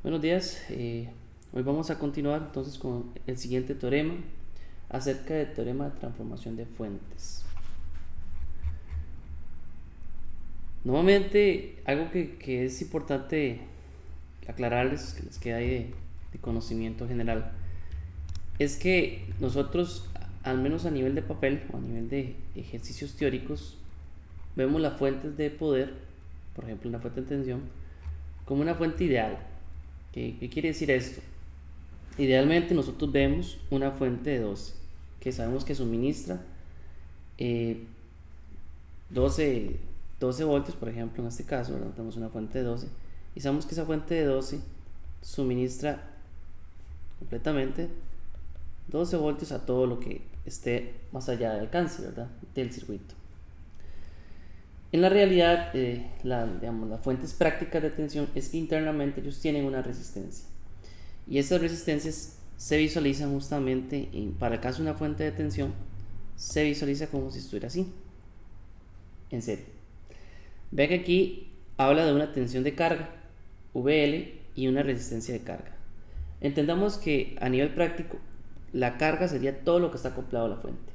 Buenos días, hoy vamos a continuar entonces con el siguiente teorema acerca del teorema de transformación de fuentes. Nuevamente, algo que es importante aclararles, que les queda ahí de conocimiento general, es que nosotros, al menos a nivel de papel o a nivel de ejercicios teóricos, vemos las fuentes de poder, por ejemplo una fuente de tensión, como una fuente ideal. ¿Qué quiere decir esto? Idealmente nosotros vemos una fuente de 12 que sabemos que suministra eh, 12, 12 voltios, por ejemplo, en este caso, ¿verdad? Tenemos una fuente de 12 y sabemos que esa fuente de 12 suministra completamente 12 voltios a todo lo que esté más allá del alcance, ¿verdad? Del circuito. En la realidad, las fuentes prácticas de tensión es que internamente ellos tienen una resistencia. Y estas resistencias se visualizan justamente, para el caso de una fuente de tensión, se visualiza como si estuviera así, en serie. Ve que aquí habla de una tensión de carga, VL, y una resistencia de carga. Entendamos que a nivel práctico, la carga sería todo lo que está acoplado a la fuente.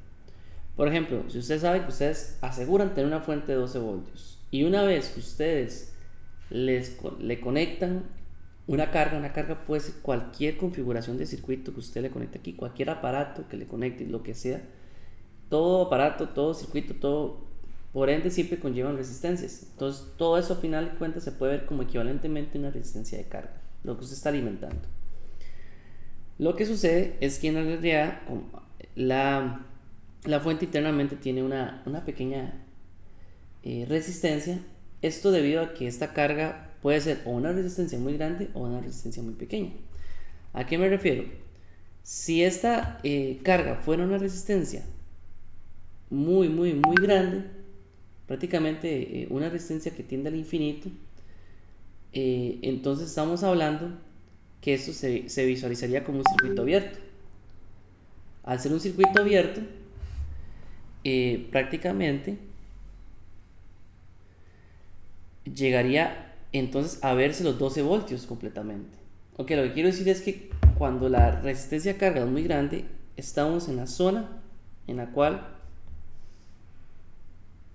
Por ejemplo, si usted sabe que ustedes aseguran tener una fuente de 12 voltios y una vez que ustedes le conectan una carga puede ser cualquier configuración de circuito que usted le conecte aquí, cualquier aparato que le conecte, lo que sea, todo aparato, todo circuito, todo, por ende siempre conllevan resistencias. Entonces todo eso al final de cuentas se puede ver como equivalentemente una resistencia de carga, lo que usted está alimentando. Lo que sucede es que en realidad la, la fuente internamente tiene una pequeña resistencia. Esto debido a que esta carga puede ser o una resistencia muy grande o una resistencia muy pequeña. ¿A qué me refiero? Si esta carga fuera una resistencia muy grande, prácticamente una resistencia que tiende al infinito, entonces estamos hablando que esto se visualizaría como un circuito abierto. Al ser un circuito abierto, prácticamente llegaría entonces a verse los 12 voltios completamente. Ok, lo que quiero decir es que cuando la resistencia a carga es muy grande, estamos en la zona en la cual,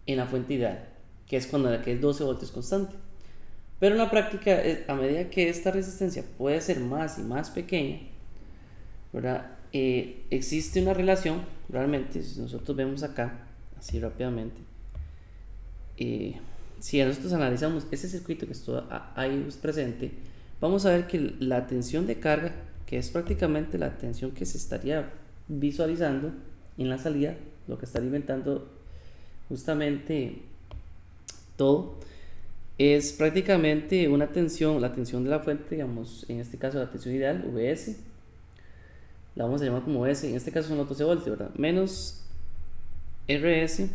en la fuente ideal, que es cuando la que es 12 voltios constante. Pero en la práctica, a medida que esta resistencia puede ser más y más pequeña, ¿verdad? Existe una relación, realmente, si nosotros vemos acá, así rápidamente, eh, si nosotros analizamos ese circuito que está ahí presente, vamos a ver que la tensión de carga, que es prácticamente la tensión que se estaría visualizando en la salida, lo que está alimentando justamente todo, es prácticamente una tensión, la tensión de la fuente, digamos, en este caso la tensión ideal, VS, la vamos a llamar como S, en este caso son los 12 voltios, ¿verdad? Menos RS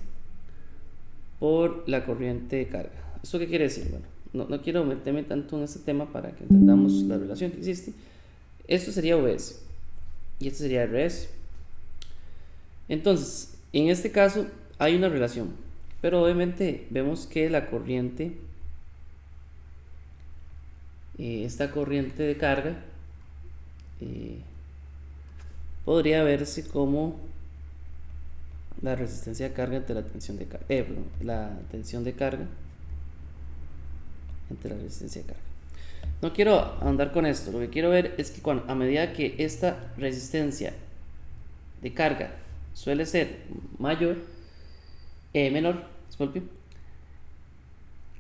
por la corriente de carga. ¿Esto qué quiere decir? Bueno, no quiero meterme tanto en este tema para que entendamos la relación que existe. Esto sería OS y esto sería RS. Entonces, en este caso hay una relación, pero obviamente vemos que la corriente, esta corriente de carga, eh, podría verse como la resistencia de carga entre la tensión de carga, la tensión de carga entre la resistencia de carga. No quiero andar con esto, lo que quiero ver es que a medida que esta resistencia de carga suele ser mayor, menor, disculpe,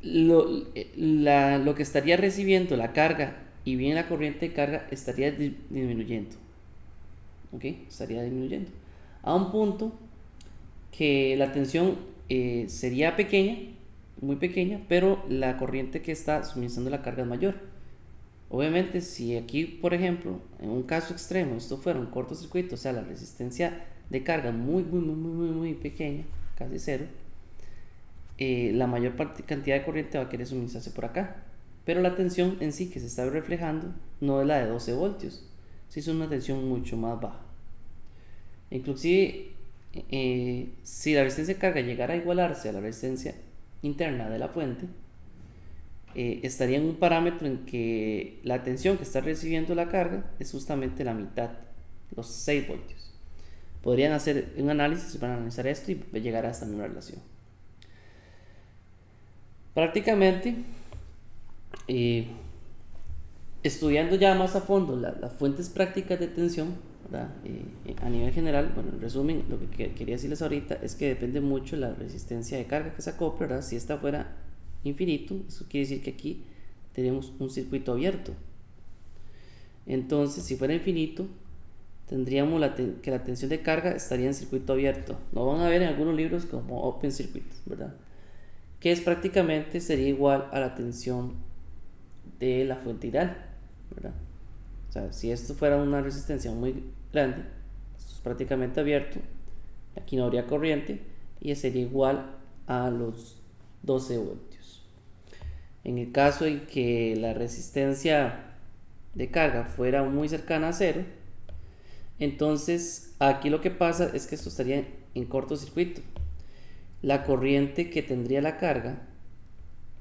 lo que estaría recibiendo la carga y bien la corriente de carga estaría disminuyendo, ¿ok? Estaría disminuyendo a un punto que la tensión sería pequeña, muy pequeña, pero la corriente que está suministrando la carga es mayor. Obviamente, si aquí, por ejemplo, en un caso extremo, esto fuera un cortocircuito, o sea, la resistencia de carga muy pequeña, casi cero, la mayor cantidad de corriente va a querer suministrarse por acá. Pero la tensión en sí que se está reflejando no es la de 12 voltios, sí es una tensión mucho más baja. Inclusive, si la resistencia de carga llegara a igualarse a la resistencia interna de la fuente, estaría en un parámetro en que la tensión que está recibiendo la carga es justamente la mitad, los 6 voltios. Podrían hacer un análisis para analizar esto y llegar a esta misma relación. Prácticamente, estudiando ya más a fondo las fuentes prácticas de tensión, a nivel general, bueno, en resumen, lo que quería decirles ahorita es que depende mucho la resistencia de carga que se acople, ¿verdad? Si esta fuera infinito, eso quiere decir que aquí tenemos un circuito abierto. Entonces, si fuera infinito, tendríamos que la tensión de carga estaría en circuito abierto. Lo van a ver en algunos libros como Open Circuit, ¿verdad? Que es prácticamente sería igual a la tensión de la fuente ideal, ¿verdad? O sea, si esto fuera una resistencia muy grande, esto es prácticamente abierto, aquí no habría corriente y sería igual a los 12 voltios. En el caso en que la resistencia de carga fuera muy cercana a cero, entonces aquí lo que pasa es que esto estaría en cortocircuito. La corriente que tendría la carga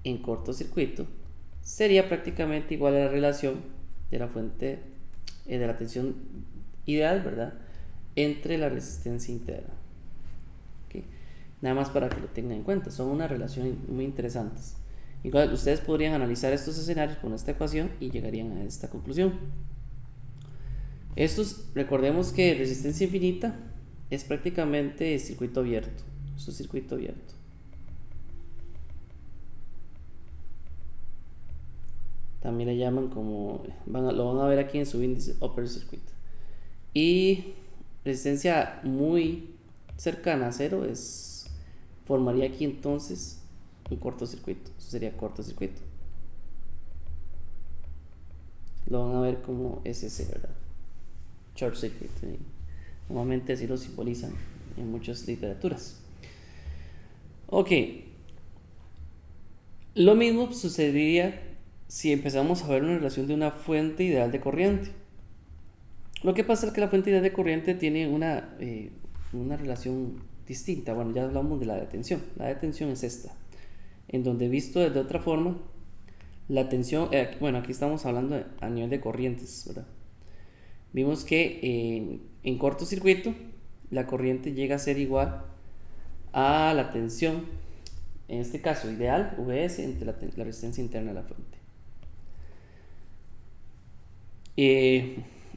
en cortocircuito sería prácticamente igual a la relación de la fuente de la tensión ideal, ¿verdad? Entre la resistencia interna. ¿Okay? Nada más para que lo tengan en cuenta, son una relación muy interesantes. Igual ustedes podrían analizar estos escenarios con esta ecuación y llegarían a esta conclusión. Estos, recordemos que resistencia infinita es prácticamente circuito abierto. Esto es circuito abierto. También le llaman como, lo van a ver aquí en su índice Upper Circuit. Y resistencia muy cercana a cero formaría aquí entonces un cortocircuito. Eso sería cortocircuito. Lo van a ver como SC, ¿verdad? Short circuit. Normalmente así lo simbolizan en muchas literaturas. Ok. Lo mismo sucedería si empezamos a ver una relación de una fuente ideal de corriente. Lo que pasa es que la fuente ideal de corriente tiene una relación distinta. Bueno, ya hablamos de la de tensión. La de tensión es esta, en donde visto de otra forma, la tensión, bueno, aquí estamos hablando a nivel de corrientes, ¿verdad? Vimos que en cortocircuito la corriente llega a ser igual a la tensión, en este caso ideal, Vs, entre la resistencia interna de la fuente.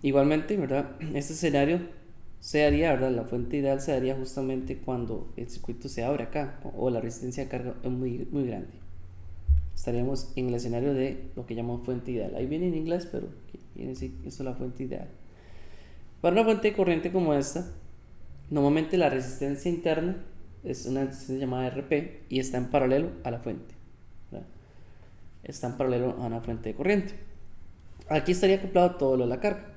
Igualmente, ¿verdad? Este escenario se daría, ¿verdad? La fuente ideal se daría justamente cuando el circuito se abre acá o la resistencia de carga es muy, muy grande. Estaríamos en el escenario de lo que llamamos fuente ideal. Ahí viene en inglés, pero quiere decir que eso es la fuente ideal. Para una fuente de corriente como esta, normalmente la resistencia interna es una resistencia llamada RP y está en paralelo a la fuente, ¿verdad? Está en paralelo a una fuente de corriente. Aquí estaría acoplado todo lo de la carga.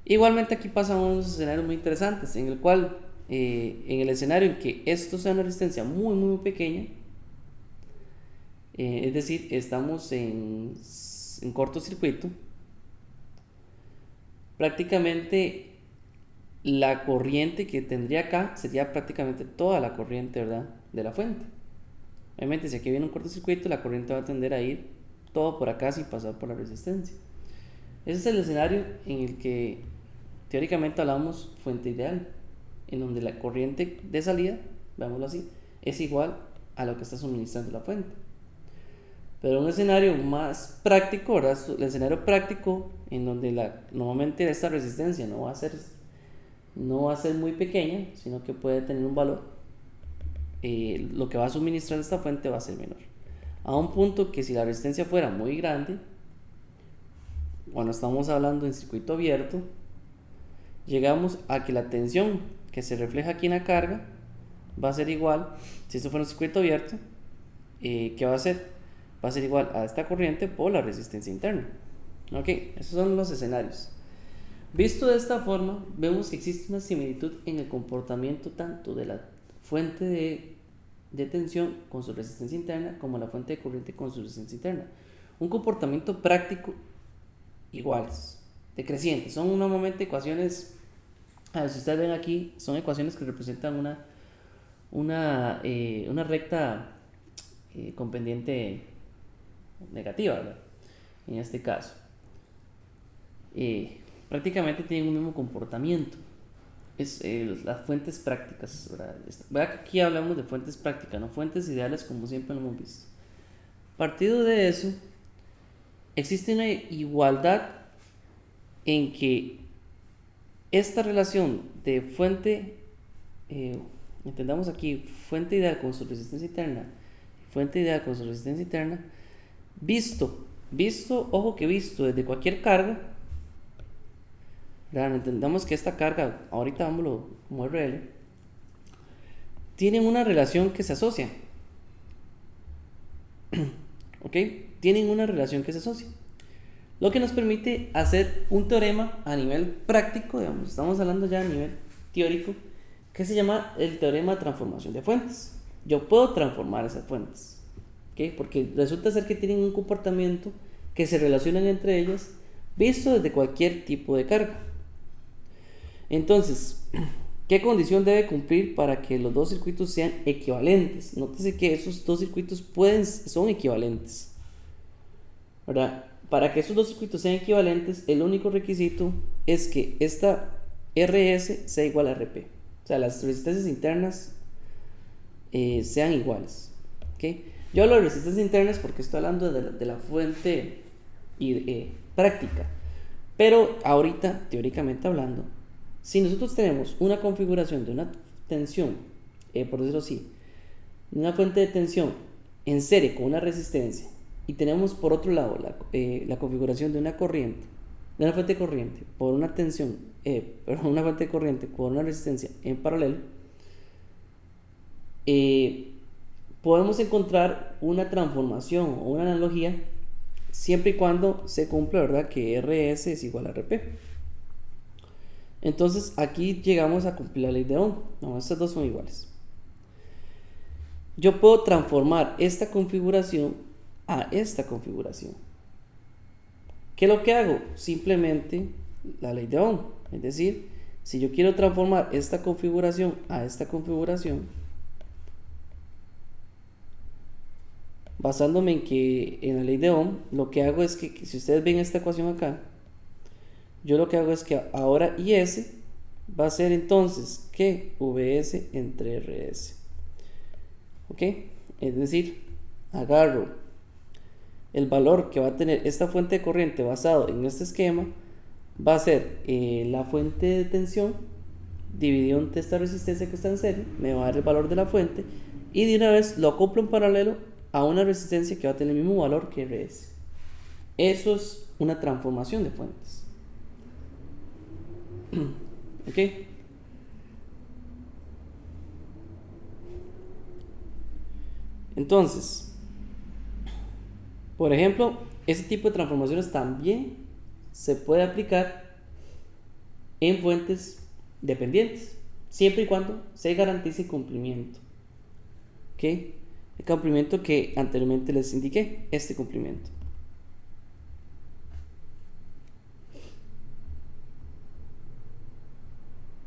Igualmente aquí pasan unos escenarios muy interesantes en el cual en el escenario en que esto sea una resistencia muy muy pequeña, es decir, estamos en cortocircuito, prácticamente la corriente que tendría acá sería prácticamente toda la corriente, ¿verdad?, de la fuente. Obviamente si aquí viene un cortocircuito, la corriente va a tender a ir todo por acá sin pasar por la resistencia. Ese es el escenario en el que teóricamente hablamos fuente ideal, en donde la corriente de salida, veámoslo así, es igual a lo que está suministrando la fuente. Pero un escenario más práctico, ¿verdad? El escenario práctico en donde normalmente esta resistencia no va a ser muy pequeña, sino que puede tener un valor, lo que va a suministrar esta fuente va a ser menor. A un punto que si la resistencia fuera muy grande, cuando estamos hablando en circuito abierto, llegamos a que la tensión que se refleja aquí en la carga va a ser igual, si esto fuera un circuito abierto, ¿qué va a ser? Va a ser igual a esta corriente por la resistencia interna. Ok, esos son los escenarios. Visto de esta forma, vemos que existe una similitud en el comportamiento tanto de la fuente de tensión con su resistencia interna como la fuente de corriente con su resistencia interna. Un comportamiento práctico iguales, decrecientes. Son normalmente ecuaciones, si ustedes ven aquí, son ecuaciones que representan una recta con pendiente negativa, ¿verdad? En este caso. Prácticamente tienen un mismo comportamiento. Las fuentes prácticas, ¿verdad? Vea que aquí hablamos de fuentes prácticas, no fuentes ideales como siempre lo hemos visto. Partido de eso, existe una igualdad en que esta relación de fuente, entendamos aquí, fuente ideal con su resistencia interna, fuente ideal con su resistencia interna, visto, ojo que visto desde cualquier carga, ¿verdad? Entendamos que esta carga, ahorita vámonos como RL, tienen una relación que se asocia, ¿ok? Tienen una relación que se asocia. Lo que nos permite hacer un teorema a nivel práctico, digamos, estamos hablando ya a nivel teórico, que se llama el teorema de transformación de fuentes. Yo puedo transformar esas fuentes, ¿ok? Porque resulta ser que tienen un comportamiento que se relacionan entre ellas, visto desde cualquier tipo de carga. Entonces, ¿qué condición debe cumplir para que los dos circuitos sean equivalentes? Nótese que esos dos circuitos son equivalentes, ¿verdad? Para que esos dos circuitos sean equivalentes, el único requisito es que esta RS sea igual a RP. O sea, las resistencias internas sean iguales. ¿Okay? Yo hablo de resistencias internas porque estoy hablando de la fuente práctica. Pero ahorita, teóricamente hablando, si nosotros tenemos una configuración de una tensión, por decirlo así, una fuente de tensión en serie con una resistencia, y tenemos por otro lado la configuración de una corriente, de una fuente de corriente por una tensión, una fuente de corriente con una resistencia en paralelo, podemos encontrar una transformación o una analogía siempre y cuando se cumpla, ¿verdad?, que RS es igual a RP. Entonces aquí llegamos a cumplir la ley de Ohm. No, estas dos son iguales. Yo puedo transformar esta configuración a esta configuración. ¿Qué es lo que hago? Simplemente la ley de Ohm. Es decir, si yo quiero transformar esta configuración a esta configuración, basándome en la ley de Ohm, lo que hago es que si ustedes ven esta ecuación acá, yo lo que hago es que ahora IS va a ser entonces que VS entre RS. ¿Ok? Es decir, agarro el valor que va a tener esta fuente de corriente basado en este esquema, va a ser la fuente de tensión dividido entre esta resistencia que está en serie, me va a dar el valor de la fuente y de una vez lo acoplo en paralelo a una resistencia que va a tener el mismo valor que RS. Eso es una transformación de fuentes. ¿Ok? Entonces, por ejemplo, ese tipo de transformaciones también se puede aplicar en fuentes dependientes, siempre y cuando se garantice cumplimiento. ¿Ok? El cumplimiento que anteriormente les indiqué, este cumplimiento.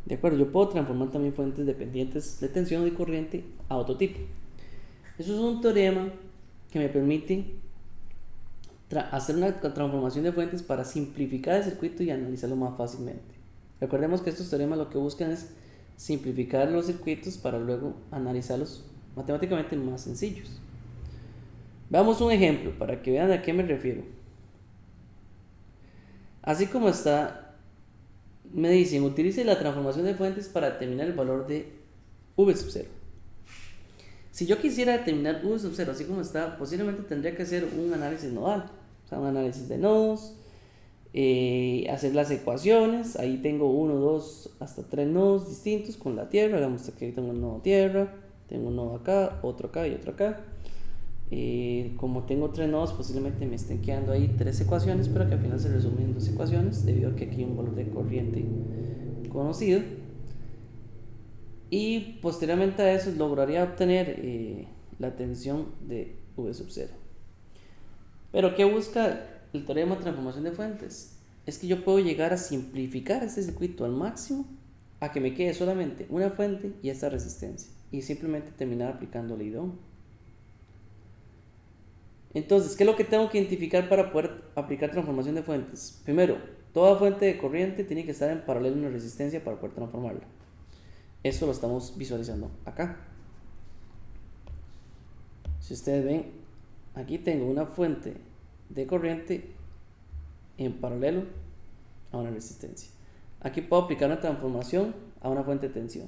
De acuerdo, yo puedo transformar también fuentes dependientes de tensión o de corriente a otro tipo. Eso es un teorema que me permite hacer una transformación de fuentes para simplificar el circuito y analizarlo más fácilmente. Recordemos que estos teoremas lo que buscan es simplificar los circuitos para luego analizarlos matemáticamente más sencillos. Veamos un ejemplo para que vean a qué me refiero. Así como está, me dicen, utilice la transformación de fuentes para determinar el valor de V sub 0. Si yo quisiera determinar V sub 0 así como está, posiblemente tendría que hacer un análisis nodal, o sea, un análisis de nodos, hacer las ecuaciones. Ahí tengo 1, 2, hasta 3 nodos distintos con la tierra. Hagamos que aquí tengo un nodo tierra, tengo un nodo acá, otro acá y otro acá. Como tengo 3 nodos, posiblemente me estén quedando ahí 3 ecuaciones, pero que al final se resumen en 2 ecuaciones, debido a que aquí hay un valor de corriente conocido. Y posteriormente a eso lograría obtener la tensión de V sub 0. Pero ¿qué busca el teorema de transformación de fuentes? Es que yo puedo llegar a simplificar este circuito al máximo a que me quede solamente una fuente y esta resistencia, y simplemente terminar aplicando ley de Ohm. Entonces, ¿qué es lo que tengo que identificar para poder aplicar transformación de fuentes? Primero, toda fuente de corriente tiene que estar en paralelo a una resistencia para poder transformarla. Esto lo estamos visualizando acá. Si ustedes ven, aquí tengo una fuente de corriente en paralelo a una resistencia. Aquí puedo aplicar una transformación a una fuente de tensión.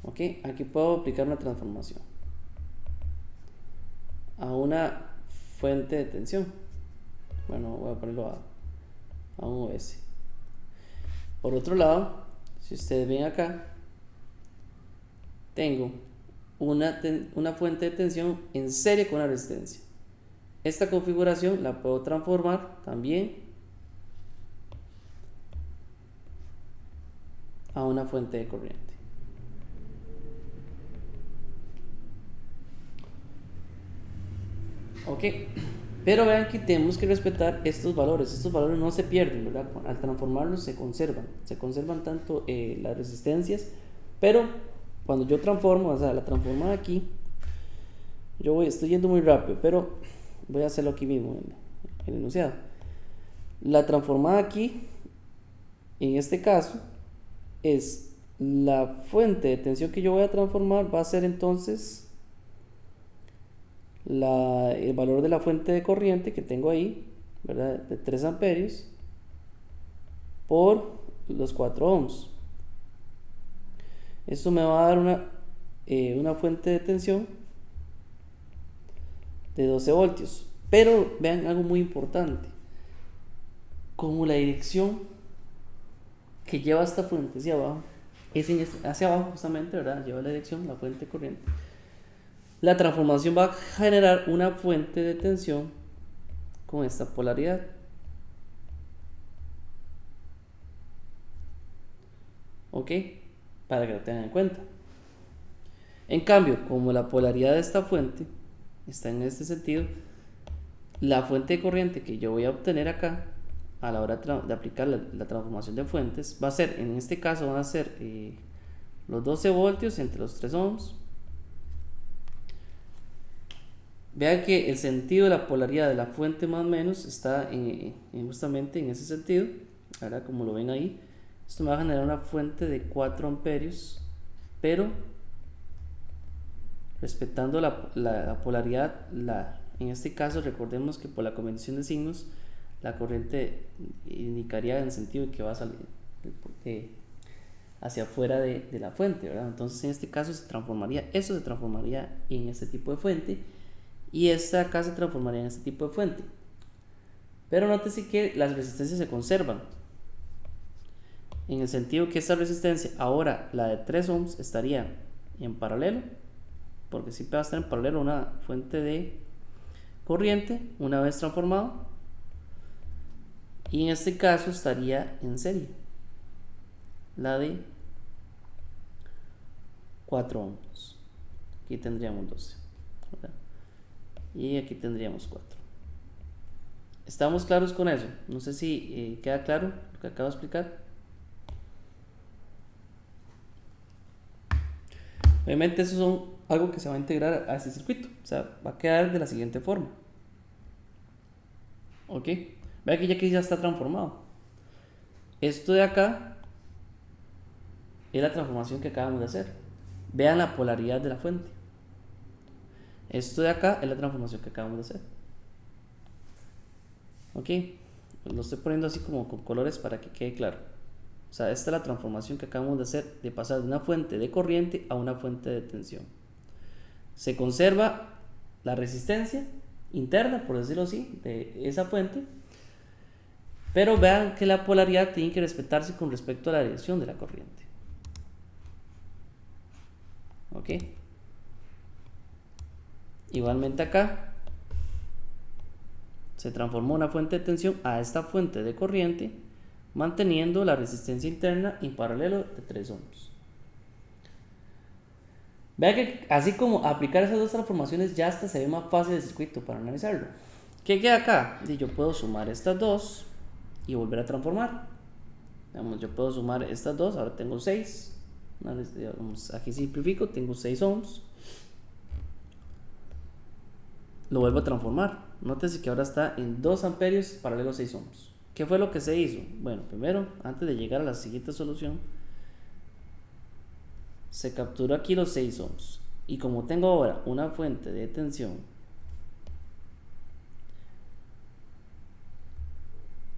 Ok, aquí puedo aplicar una transformación a una fuente de tensión. Bueno, voy a ponerlo a un OS. Por otro lado, si ustedes ven acá, tengo una fuente de tensión en serie con una resistencia. Esta configuración la puedo transformar también a una fuente de corriente. Ok, pero vean que tenemos que respetar estos valores. Estos valores no se pierden, ¿verdad? Al transformarlos se conservan tanto las resistencias, pero cuando yo transformo, o sea, la transformada aquí, estoy yendo muy rápido, pero voy a hacerlo aquí mismo en el enunciado. La transformada aquí, en este caso, es la fuente de tensión que yo voy a transformar, va a ser entonces el valor de la fuente de corriente que tengo ahí, ¿verdad? De 3 amperios por los 4 ohms. Eso me va a dar una fuente de tensión de 12 voltios. Pero vean algo muy importante. Como la dirección que lleva esta fuente hacia abajo es hacia abajo justamente, ¿verdad? Lleva la dirección, la fuente de corriente. La transformación va a generar una fuente de tensión con esta polaridad. ¿Ok? Para que lo tengan en cuenta. En cambio, como la polaridad de esta fuente está en este sentido, la fuente de corriente que yo voy a obtener acá a la hora de aplicar la transformación de fuentes va a ser, en este caso van a ser los 12 voltios entre los 3 ohms. Vean que el sentido de la polaridad de la fuente más o menos está justamente en ese sentido. Ahora, como lo ven ahí, esto me va a generar una fuente de 4 amperios, pero respetando la polaridad, en este caso recordemos que por la convención de signos, la corriente indicaría en el sentido de que va a salir hacia afuera de la fuente, ¿verdad? Entonces en este caso se transformaría en este tipo de fuente, y esta acá se transformaría en este tipo de fuente. Pero nótese que las resistencias se conservan, en el sentido que esta resistencia, ahora la de 3 ohms, estaría en paralelo, porque siempre va a estar en paralelo una fuente de corriente una vez transformado, y en este caso estaría en serie la de 4 ohms. Aquí tendríamos 12, ¿verdad? Y aquí tendríamos 4. ¿Estamos claros con eso? No sé si queda claro lo que acabo de explicar. Obviamente eso son algo que se va a integrar a este circuito. O sea, va a quedar de la siguiente forma. Ok. Vea que ya está transformado. Esto de acá es la transformación que acabamos de hacer. Vean la polaridad de la fuente. Esto de acá es la transformación que acabamos de hacer. Ok. Lo estoy poniendo así como con colores para que quede claro. O sea, esta es la transformación que acabamos de hacer, de pasar de una fuente de corriente a una fuente de tensión. Se conserva la resistencia interna, por decirlo así, de esa fuente, pero vean que la polaridad tiene que respetarse con respecto a la dirección de la corriente. Ok. Igualmente acá se transformó una fuente de tensión a esta fuente de corriente, manteniendo la resistencia interna en paralelo de 3 ohms. Vean que así como aplicar esas dos transformaciones ya hasta se ve más fácil el circuito para analizarlo. ¿Qué queda acá? Y yo puedo sumar estas dos y volver a transformar. Digamos, yo puedo sumar estas dos, ahora tengo 6. Aquí simplifico, tengo 6 ohms. lo vuelvo a transformar. Nótese que ahora está en 2 amperios paralelo a 6 ohms. ¿Qué fue lo que se hizo? Bueno, primero, antes de llegar a la siguiente solución, se capturó aquí los 6 ohms. Y como tengo ahora una fuente de tensión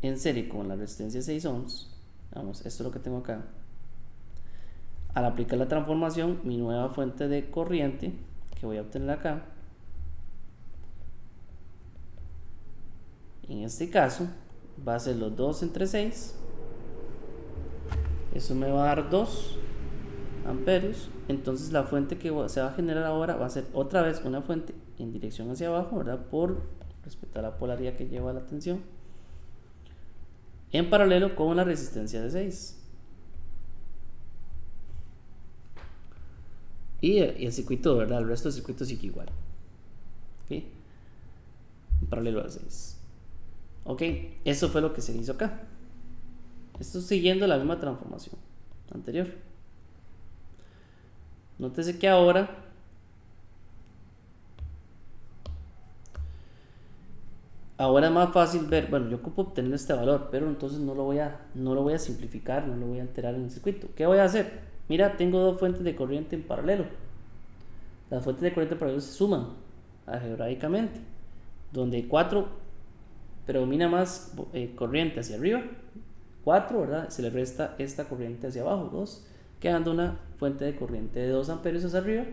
en serie con la resistencia 6 ohms, vamos, esto es lo que tengo acá. Al aplicar la transformación, mi nueva fuente de corriente que voy a obtener acá, en este caso, va a ser los 2 entre 6. Eso me va a dar 2 amperios. Entonces la fuente que se va a generar ahora va a ser otra vez una fuente en dirección hacia abajo, ¿verdad? Por respecto a la polaridad que lleva la tensión, en paralelo con la resistencia de 6. Y el circuito, ¿verdad? El resto del circuito sigue igual. ¿Ok? En paralelo a 6. Ok, eso fue lo que se hizo acá. Esto siguiendo la misma transformación anterior. Nótese que ahora es más fácil ver, bueno, yo ocupo obtener este valor, pero entonces no lo voy a simplificar, no lo voy a alterar en el circuito. ¿Qué voy a hacer? Mira, tengo 2 fuentes de corriente en paralelo. Las fuentes de corriente en paralelo se suman algebraicamente, donde 4 predomina más corriente hacia arriba, 4, ¿verdad? Se le resta esta corriente hacia abajo, 2, quedando una fuente de corriente de 2 amperios hacia arriba.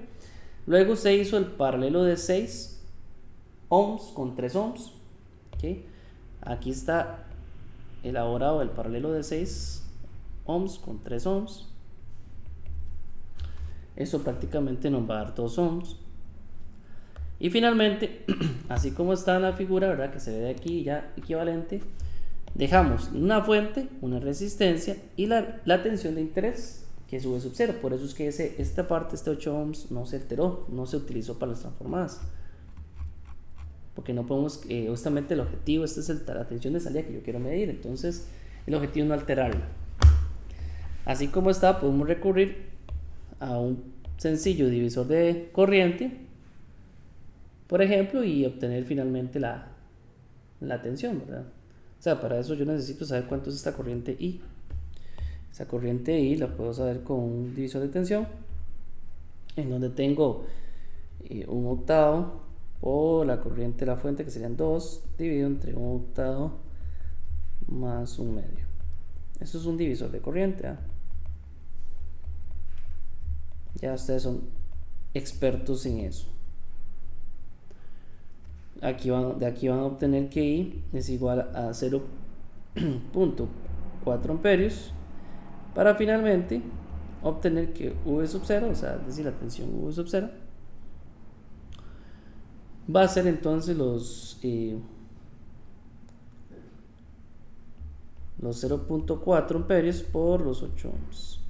Luego se hizo el paralelo de 6 ohms con 3 ohms. ¿Okay? Aquí está elaborado el paralelo de 6 ohms con 3 ohms. Eso prácticamente nos va a dar 2 ohms. Y finalmente, así como está en la figura, ¿verdad? Que se ve de aquí ya equivalente, dejamos una fuente, una resistencia y la tensión de interés, que es V sub 0. Por eso es que esta parte, este 8 ohms, no se alteró, no se utilizó para las transformadas. Porque no podemos, justamente el objetivo, esta es la tensión de salida que yo quiero medir. Entonces, el objetivo es no alterarla. Así como está, podemos recurrir a un sencillo divisor de corriente, por ejemplo, y obtener finalmente la tensión, ¿verdad? O sea, para eso yo necesito saber cuánto es esta corriente I. Esa corriente I la puedo saber con un divisor de tensión, en donde tengo 1/8 por la corriente de la fuente, que serían 2 dividido entre 1/8 más 1/2. Eso es un divisor de corriente, ¿eh? Ya ustedes son expertos en eso. De aquí van a obtener que I es igual a 0.4 amperios para finalmente obtener que V sub 0, o sea, es decir, la tensión V sub 0, va a ser entonces los 0.4 amperios por los 8 ohms,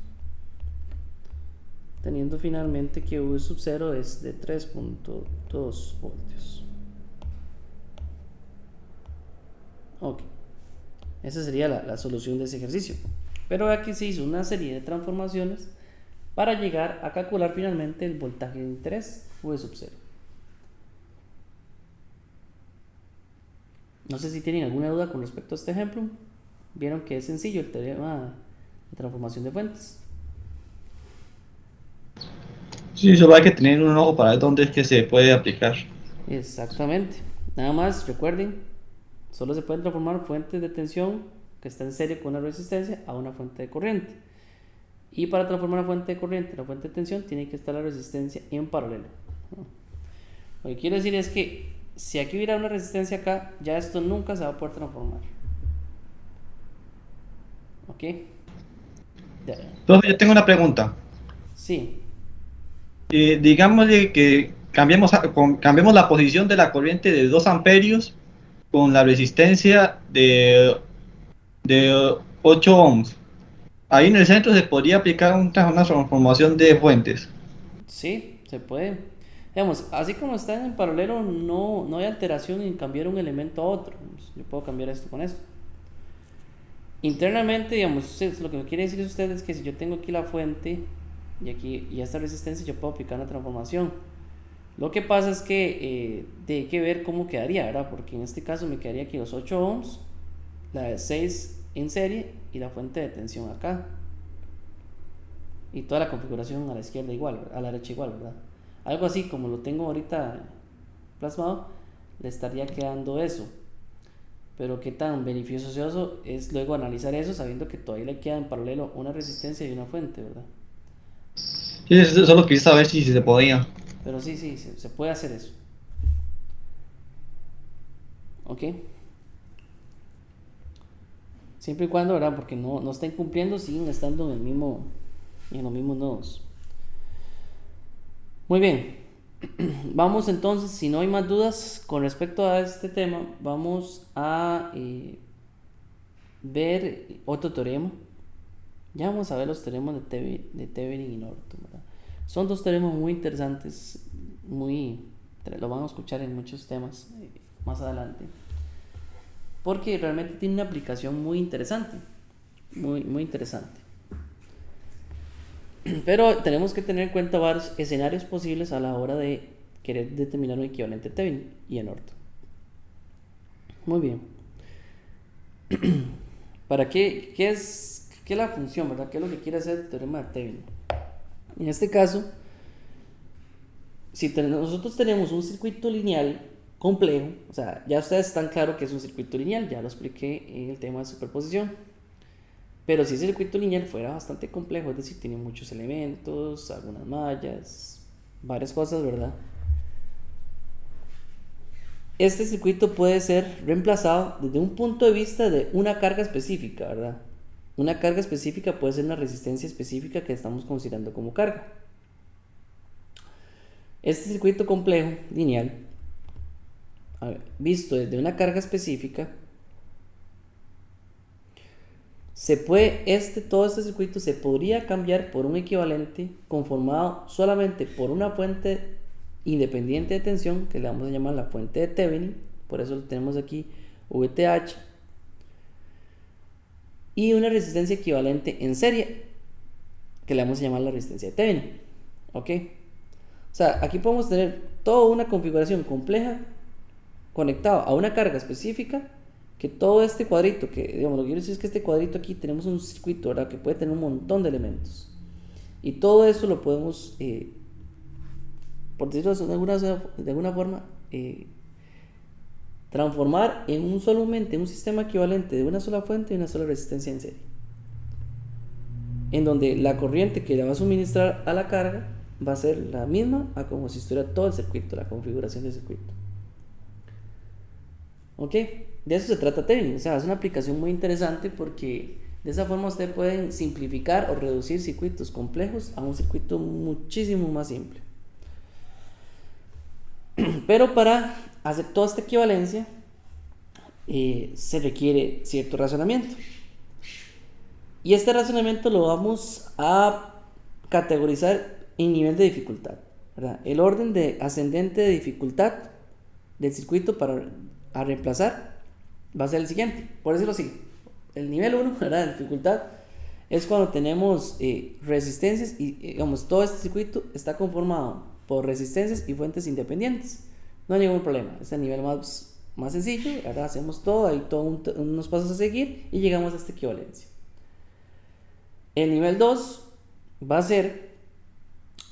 teniendo finalmente que V sub 0 es de 3.2 voltios. Ok, esa sería la solución de ese ejercicio. Pero aquí se hizo una serie de transformaciones para llegar a calcular finalmente el voltaje de interés V sub 0. No sé si tienen alguna duda con respecto a este ejemplo. Vieron que es sencillo el teorema de transformación de fuentes. Sí, solo hay que tener un ojo para ver dónde es que se puede aplicar. Exactamente. Nada más recuerden, solo se pueden transformar fuentes de tensión que está en serie con una resistencia a una fuente de corriente. Y para transformar una fuente de corriente a una fuente de tensión tiene que estar la resistencia en paralelo. Lo que quiero decir es que si aquí hubiera una resistencia acá, ya esto nunca se va a poder transformar. ¿Ok? Entonces, yo tengo una pregunta. Sí. Digámosle que cambiemos la posición de la corriente de 2 amperios con la resistencia de 8 ohms. Ahí en el centro se podría aplicar una transformación de fuentes. Sí, se puede. Digamos, así como están en paralelo, no hay alteración en cambiar un elemento a otro. Yo puedo cambiar esto con esto. Internamente, digamos, lo que me quiere decir usted es que si yo tengo aquí la fuente y esta resistencia, yo puedo aplicar una transformación. Lo que pasa es que hay que ver cómo quedaría, ¿verdad? Porque en este caso me quedaría aquí los 8 ohms, la de 6 en serie y la fuente de tensión acá. Y toda la configuración a la izquierda igual, a la derecha igual, ¿verdad? Algo así como lo tengo ahorita plasmado, le estaría quedando eso. Pero qué tan beneficioso es luego analizar eso sabiendo que todavía le queda en paralelo una resistencia y una fuente, ¿verdad? Sí, solo quería saber si se podía. Pero sí, se puede hacer eso. ¿Ok? Siempre y cuando, ¿verdad? Porque no estén cumpliendo, siguen estando en los mismos nodos. Muy bien. Vamos entonces, si no hay más dudas con respecto a este tema, vamos a ver otro teorema. Ya vamos a ver los teoremas de Thevenin y Norton, ¿verdad? Son dos teoremas muy interesantes, lo van a escuchar en muchos temas más adelante, porque realmente tiene una aplicación muy interesante, muy interesante. Pero tenemos que tener en cuenta varios escenarios posibles a la hora de querer determinar un equivalente Thevenin y en Norton. Muy bien. ¿Para qué es la función, verdad? ¿Qué es lo que quiere hacer el teorema de Thevenin? En este caso, si nosotros tenemos un circuito lineal complejo, o sea, ya ustedes están claros que es un circuito lineal, ya lo expliqué en el tema de superposición. Pero si ese circuito lineal fuera bastante complejo, es decir, tiene muchos elementos, algunas mallas, varias cosas, ¿verdad? Este circuito puede ser reemplazado desde un punto de vista de una carga específica, ¿verdad? Una carga específica puede ser una resistencia específica que estamos considerando como carga. Este circuito complejo, lineal, visto desde una carga específica, todo este circuito se podría cambiar por un equivalente conformado solamente por una fuente independiente de tensión, que le vamos a llamar la fuente de Thevenin, por eso lo tenemos aquí, VTH, y una resistencia equivalente en serie, que le vamos a llamar la resistencia de Thevenin. ¿Ok? O sea, aquí podemos tener toda una configuración compleja conectada a una carga específica, que todo este cuadrito, que digamos, lo que quiero decir es que este cuadrito aquí tenemos un circuito, ¿verdad? Que puede tener un montón de elementos. Y todo eso lo podemos, por decirlo de alguna forma, transformar en un sistema equivalente de una sola fuente y una sola resistencia en serie. En donde la corriente que le va a suministrar a la carga va a ser la misma a como si estuviera todo el circuito, la configuración del circuito. ¿Ok? De eso se trata Thevenin. O sea, es una aplicación muy interesante porque de esa forma ustedes pueden simplificar o reducir circuitos complejos a un circuito muchísimo más simple. Pero para hacer toda esta equivalencia se requiere cierto razonamiento. Y este razonamiento lo vamos a categorizar en nivel de dificultad, ¿verdad? El orden de ascendente de dificultad del circuito a reemplazar va a ser el siguiente. Por decirlo así, el nivel 1, ¿verdad?, de dificultad es cuando tenemos resistencias y digamos todo este circuito está conformado por resistencias y fuentes independientes. No hay ningún problema, es el nivel más sencillo, ¿verdad? Hacemos todo, hay unos pasos a seguir y llegamos a esta equivalencia. El nivel 2 va a ser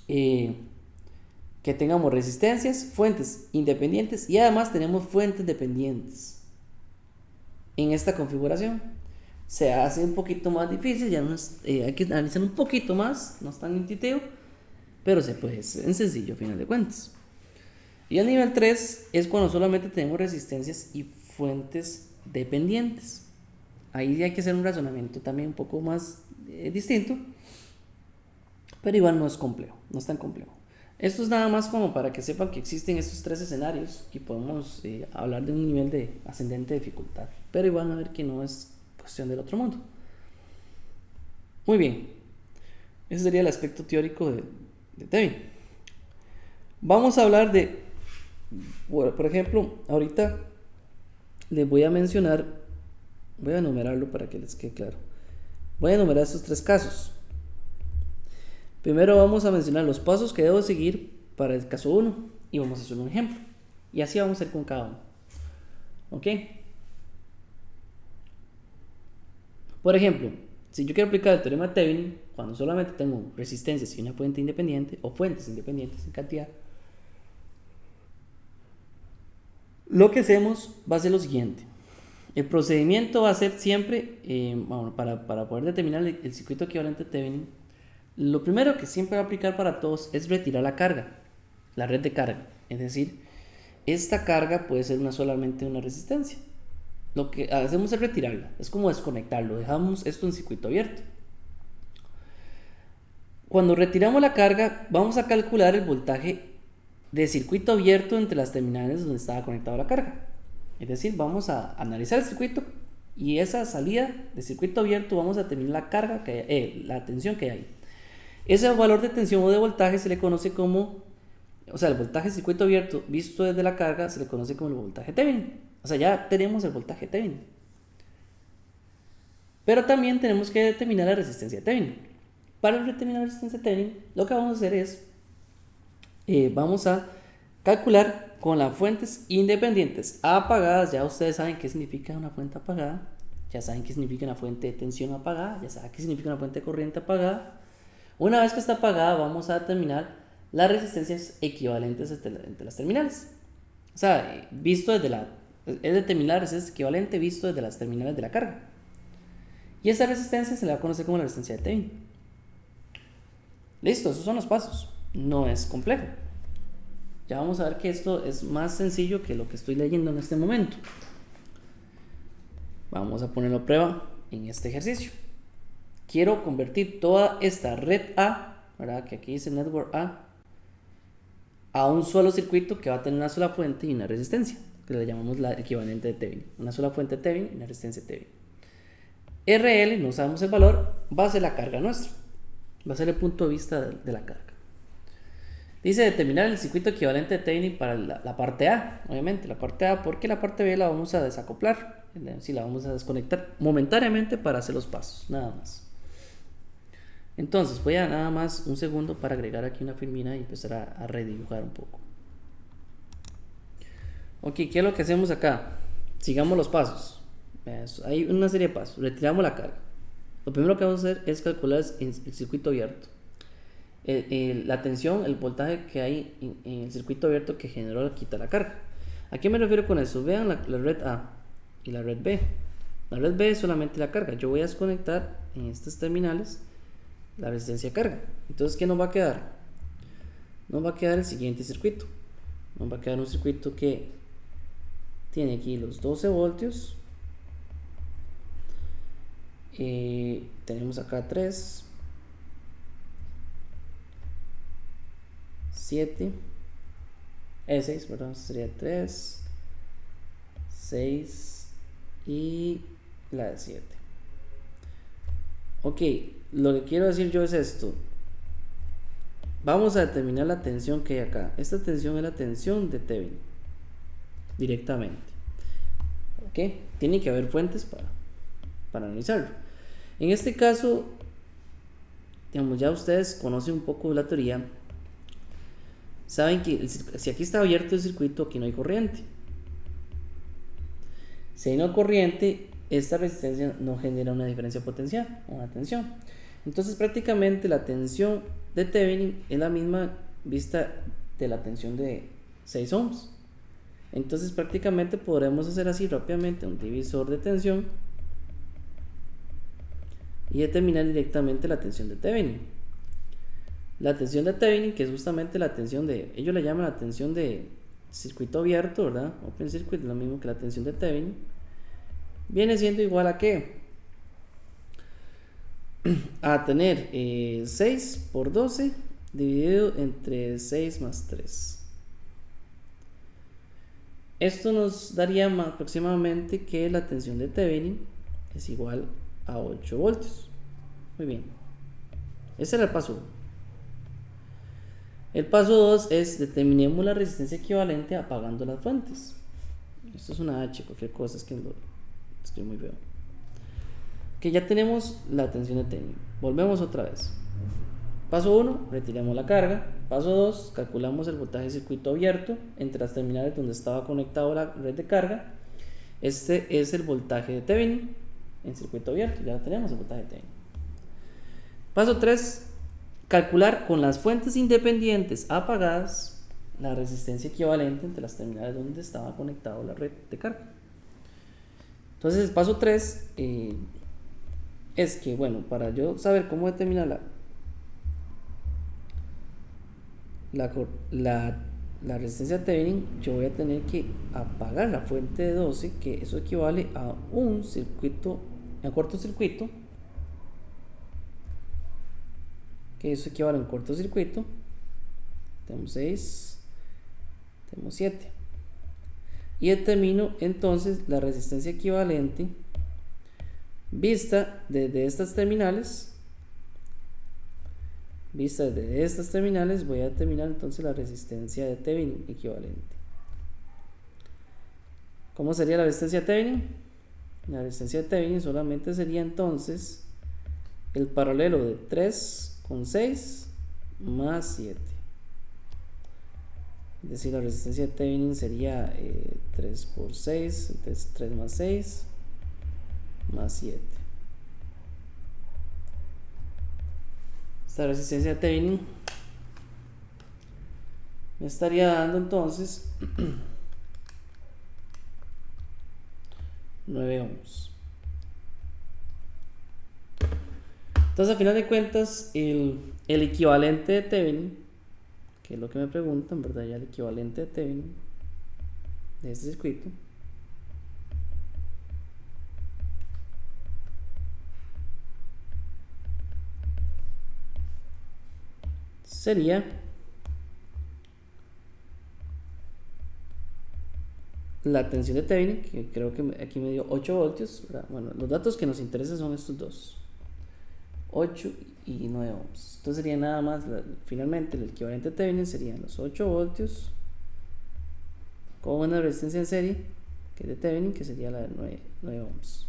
que tengamos resistencias, fuentes independientes y además tenemos fuentes dependientes. En esta configuración se hace un poquito más difícil, ya hay que analizar un poquito más, no es tan intuitivo, pero se puede, es sencillo a final de cuentas. Y el nivel 3 es cuando solamente tenemos resistencias y fuentes dependientes. Ahí hay que hacer un razonamiento también un poco más distinto, pero igual no es complejo, no es tan complejo. Esto es nada más como para que sepan que existen estos tres escenarios y podemos hablar de un nivel de ascendente de dificultad, pero igual a ver que no es cuestión del otro mundo. Muy bien, ese sería el aspecto teórico de Thevenin. Vamos a hablar de, bueno, por ejemplo, ahorita les voy a mencionar, voy a enumerarlo para que les quede claro. Voy a enumerar estos tres casos. Primero vamos a mencionar los pasos que debo seguir para el caso 1 y vamos a hacer un ejemplo. Y así vamos a ir con cada uno. ¿Ok? Por ejemplo, si yo quiero aplicar el teorema de Thevenin, cuando solamente tengo resistencias y una fuente independiente, o fuentes independientes en cantidad, lo que hacemos va a ser lo siguiente. El procedimiento va a ser siempre, para poder determinar el circuito equivalente de Thevenin, lo primero que siempre va a aplicar para todos es retirar la carga, la red de carga. Es decir, esta carga puede ser solamente una resistencia. Lo que hacemos es retirarla, es como desconectarlo, dejamos esto en circuito abierto. Cuando retiramos la carga, vamos a calcular el voltaje de circuito abierto entre las terminales donde estaba conectada la carga. Es decir, vamos a analizar el circuito y esa salida de circuito abierto vamos a determinar la carga la tensión que hay. Ese valor de tensión o de voltaje se le conoce como, el voltaje de circuito abierto visto desde la carga se le conoce como el voltaje Thevenin. O sea, ya tenemos el voltaje Thevenin. Pero también tenemos que determinar la resistencia Thevenin. Para determinar la resistencia Thevenin, lo que vamos a hacer es, vamos a calcular con las fuentes independientes apagadas. Ya ustedes saben qué significa una fuente apagada, ya saben qué significa una fuente de tensión apagada, ya saben qué significa una fuente de corriente apagada. Una vez que está apagada, vamos a determinar las resistencias equivalentes entre las terminales. O sea, visto desde es determinar la resistencia equivalente visto desde las terminales de la carga. Y esa resistencia se le va a conocer como la resistencia de Thevenin. Listo, esos son los pasos. No es complejo. Ya vamos a ver que esto es más sencillo que lo que estoy leyendo en este momento. Vamos a ponerlo a prueba en este ejercicio. Quiero convertir toda esta red A, ¿verdad? Que aquí dice Network a un solo circuito que va a tener una sola fuente y una resistencia, que le llamamos la equivalente de Thevenin. Una sola fuente Thevenin y una resistencia Thevenin. RL, no sabemos el valor, va a ser la carga nuestra. Va a ser el punto de vista de la carga. Dice determinar el circuito equivalente de Thevenin para la parte A, obviamente, la parte A, porque la parte B la vamos a desacoplar, si la vamos a desconectar momentáneamente para hacer los pasos, nada más. Entonces voy a nada más un segundo para agregar aquí una filmina y empezar a redibujar un poco. Ok, ¿qué es lo que hacemos acá? Sigamos los pasos. Hay una serie de pasos. Retiramos la carga. Lo primero que vamos a hacer es calcular el circuito abierto. La tensión, el voltaje que hay en el circuito abierto que generó la quita la carga. ¿A qué me refiero con eso? Vean la red A y la red B. La red B es solamente la carga. Yo voy a desconectar en estas terminales la resistencia de carga. Entonces, ¿qué nos va a quedar? Nos va a quedar el siguiente circuito. Nos va a quedar un circuito que tiene aquí los 12 voltios. Tenemos acá 3, 7, 6, perdón, sería 3, 6 y la de 7. Ok, lo que quiero decir yo es esto. Vamos a determinar la tensión que hay acá. Esta tensión es la tensión de Thevenin directamente. Ok, tiene que haber fuentes para analizarlo. En este caso, digamos, ya ustedes conocen un poco de la teoría. Saben que si aquí está abierto el circuito, aquí no hay corriente. Si hay no corriente, esta resistencia no genera una diferencia potencial o una tensión. Entonces prácticamente la tensión de Thevenin es la misma vista de la tensión de 6 ohms. Entonces prácticamente podremos hacer así rápidamente un divisor de tensión y determinar directamente la tensión de Thevenin. La tensión de Thevenin, que es justamente la tensión ellos le llaman la tensión de circuito abierto, ¿verdad? Open circuit, lo mismo que la tensión de Thevenin, viene siendo igual a ¿qué? A tener 6 por 12 dividido entre 6 más 3. Esto nos daría aproximadamente que la tensión de Thevenin es igual a 8 voltios. Muy bien. Ese era el paso 1. El paso 2 es determinemos la resistencia equivalente apagando las fuentes. Esto es una H, cualquier cosa, es que lo escribo muy feo. Que ya tenemos la tensión de Thevenin. Volvemos otra vez. Paso 1, retiremos la carga. Paso 2, calculamos el voltaje de circuito abierto entre las terminales donde estaba conectado la red de carga. Este es el voltaje de Thevenin en circuito abierto, ya tenemos el voltaje de Thevenin. Paso 3, calcular con las fuentes independientes apagadas la resistencia equivalente entre las terminales donde estaba conectado la red de carga. Entonces el paso 3 es que, bueno, para yo saber cómo determinar la resistencia de Thevenin, yo voy a tener que apagar la fuente de 12, que eso equivale a un cortocircuito, que eso equivale a un cortocircuito. Tenemos 6, tenemos 7, y determino entonces la resistencia equivalente vista desde estas terminales. Voy a determinar entonces la resistencia de Thevenin equivalente. ¿Cómo sería la resistencia de Thevenin? La resistencia de Thevenin solamente sería entonces el paralelo de 3 con 6 más 7. Es decir, la resistencia de Thevenin sería 3 por 6, entonces 3 más 6 más 7. Esta resistencia de Thevenin me estaría dando entonces 9 ohms. Entonces, a final de cuentas, el equivalente de Thevenin, que es lo que me preguntan, ¿verdad? Ya el equivalente de Thevenin de este circuito sería la tensión de Thevenin, que creo que aquí me dio 8 voltios, ¿verdad? Bueno, los datos que nos interesan son estos dos, 8 y 9 ohms. Entonces sería nada más, finalmente el equivalente de Thevenin serían los 8 voltios con una resistencia en serie, que es de Thevenin, que sería la de 9 ohms.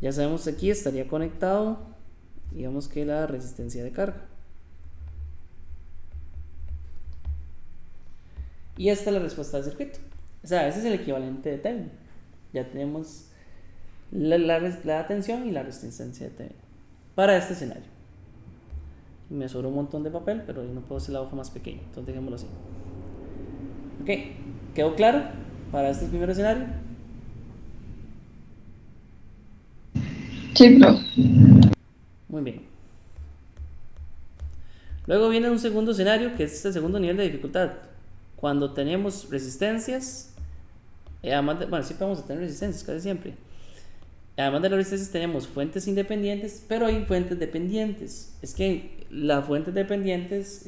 Ya sabemos que aquí estaría conectado, digamos que la resistencia de carga. Y esta es la respuesta del circuito. O sea, ese es el equivalente de Thevenin. Ya tenemos la tensión y la resistencia de Thevenin para este escenario. Me sobró un montón de papel, pero yo no puedo hacer la hoja más pequeña, entonces dejémoslo así. Ok, ¿quedó claro para este primer escenario? Sí, profe. Muy bien. Luego viene un segundo escenario, que es el segundo nivel de dificultad. Cuando tenemos resistencias, además de, bueno, siempre vamos a tener resistencias, casi siempre. Además de las resistencias tenemos fuentes independientes, pero hay fuentes dependientes. Es que las fuentes dependientes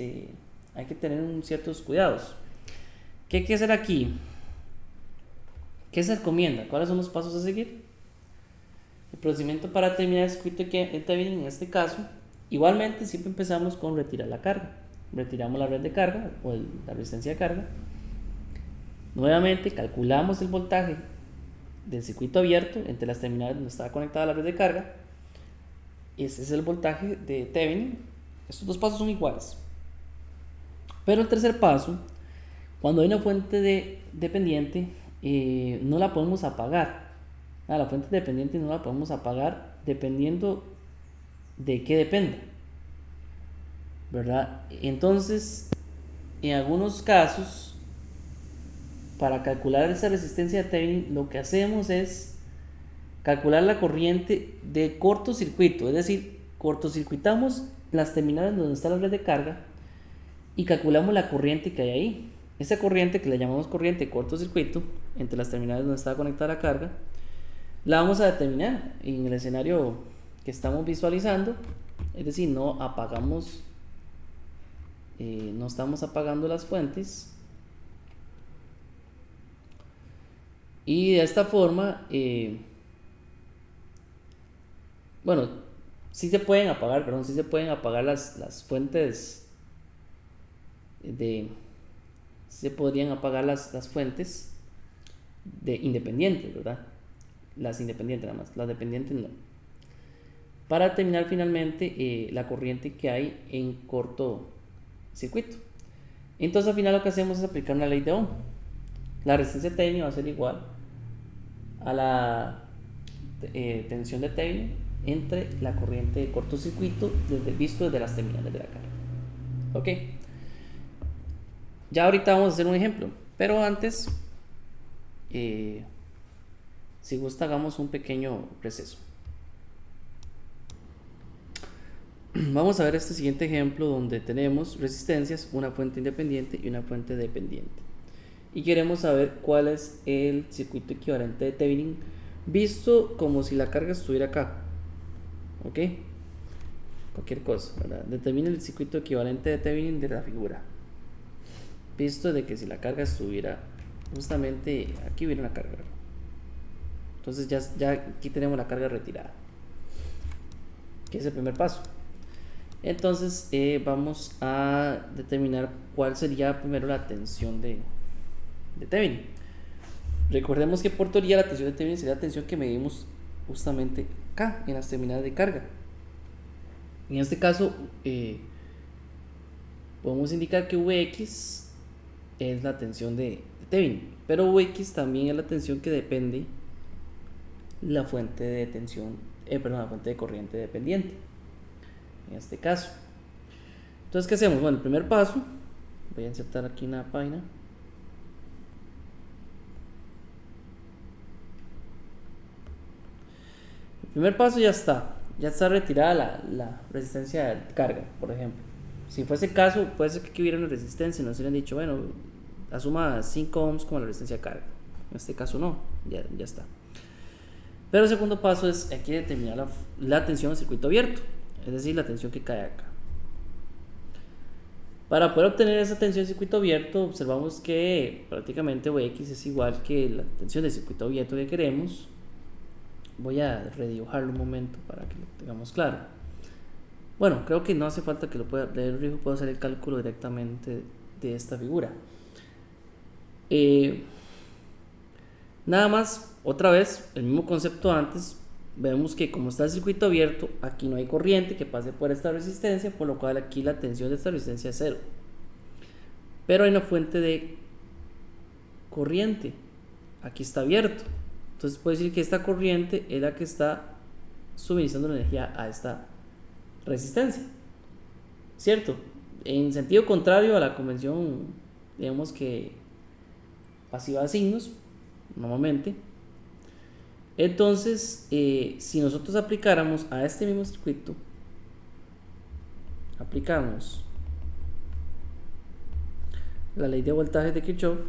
hay que tener ciertos cuidados. ¿Qué hay que hacer aquí? ¿Qué se recomienda? ¿Cuáles son los pasos a seguir? El procedimiento para terminar el circuito de Thevenin en este caso, igualmente siempre empezamos con retirar la carga. Retiramos la red de carga o la resistencia de carga. Nuevamente calculamos el voltaje del circuito abierto entre las terminales donde estaba conectada la red de carga. Ese es el voltaje de Thevenin. Estos dos pasos son iguales. Pero el tercer paso, cuando hay una fuente dependiente, no la podemos apagar. La fuente dependiente no la podemos apagar dependiendo de qué dependa, ¿verdad? Entonces, en algunos casos, para calcular esa resistencia de Thevenin, lo que hacemos es calcular la corriente de cortocircuito, es decir, cortocircuitamos las terminales donde está la red de carga y calculamos la corriente que hay ahí. Esa corriente, que le llamamos corriente de cortocircuito entre las terminales donde está conectada la carga, la vamos a determinar en el escenario que estamos visualizando, es decir, no estamos apagando las fuentes, y de esta forma, bueno, sí se pueden apagar las fuentes se podrían apagar las fuentes independientes, ¿verdad? Las independientes nada más, las dependientes no. para determinar finalmente la corriente que hay en cortocircuito. Entonces al final lo que hacemos es aplicar una ley de Ohm. La resistencia Thevenin va a ser igual a la tensión de Thevenin entre la corriente de cortocircuito visto desde las terminales de la carga. Ok, ya ahorita vamos a hacer un ejemplo, pero antes si gusta hagamos un pequeño receso. Vamos a ver este siguiente ejemplo donde tenemos resistencias, una fuente independiente y una fuente dependiente, y queremos saber cuál es el circuito equivalente de Thevenin visto como si la carga estuviera acá. Ok, cualquier cosa, ¿verdad? Determine el circuito equivalente de Thevenin de la figura visto de que si la carga estuviera justamente aquí, hubiera una carga. Entonces ya aquí tenemos la carga retirada, que es el primer paso. Entonces vamos a determinar cuál sería primero la tensión de Thevenin. Recordemos que por teoría la tensión de Thevenin sería la tensión que medimos justamente acá en las terminales de carga. En este caso podemos indicar que Vx es la tensión de Thevenin, pero Vx también es la tensión que depende la fuente de tensión, la fuente de corriente dependiente en este caso. Entonces, ¿qué hacemos? Bueno, el primer paso, voy a insertar aquí una página. El primer paso ya está retirada la resistencia de carga, por ejemplo. Si fuese el caso, puede ser que aquí hubiera una resistencia, nos hubieran dicho, bueno, asuma 5 ohms como la resistencia de carga. En este caso no, ya está. Pero el segundo paso es aquí determinar la tensión del circuito abierto, es decir, la tensión que cae acá. Para poder obtener esa tensión del circuito abierto, observamos que prácticamente Vx es igual que la tensión del circuito abierto que queremos. Voy a redibujarlo un momento para que lo tengamos claro. Bueno, creo que no hace falta que lo pueda leer, puedo hacer el cálculo directamente de esta figura. Nada más, otra vez, el mismo concepto antes. Vemos que como está el circuito abierto, aquí no hay corriente que pase por esta resistencia, por lo cual aquí la tensión de esta resistencia es 0. Pero hay una fuente de corriente, aquí está abierto. Entonces puedo decir que esta corriente es la que está suministrando la energía a esta resistencia, ¿cierto? En sentido contrario a la convención, digamos que pasiva de signos, normalmente. Entonces, si nosotros aplicáramos a este mismo circuito, aplicamos la ley de voltaje de Kirchhoff,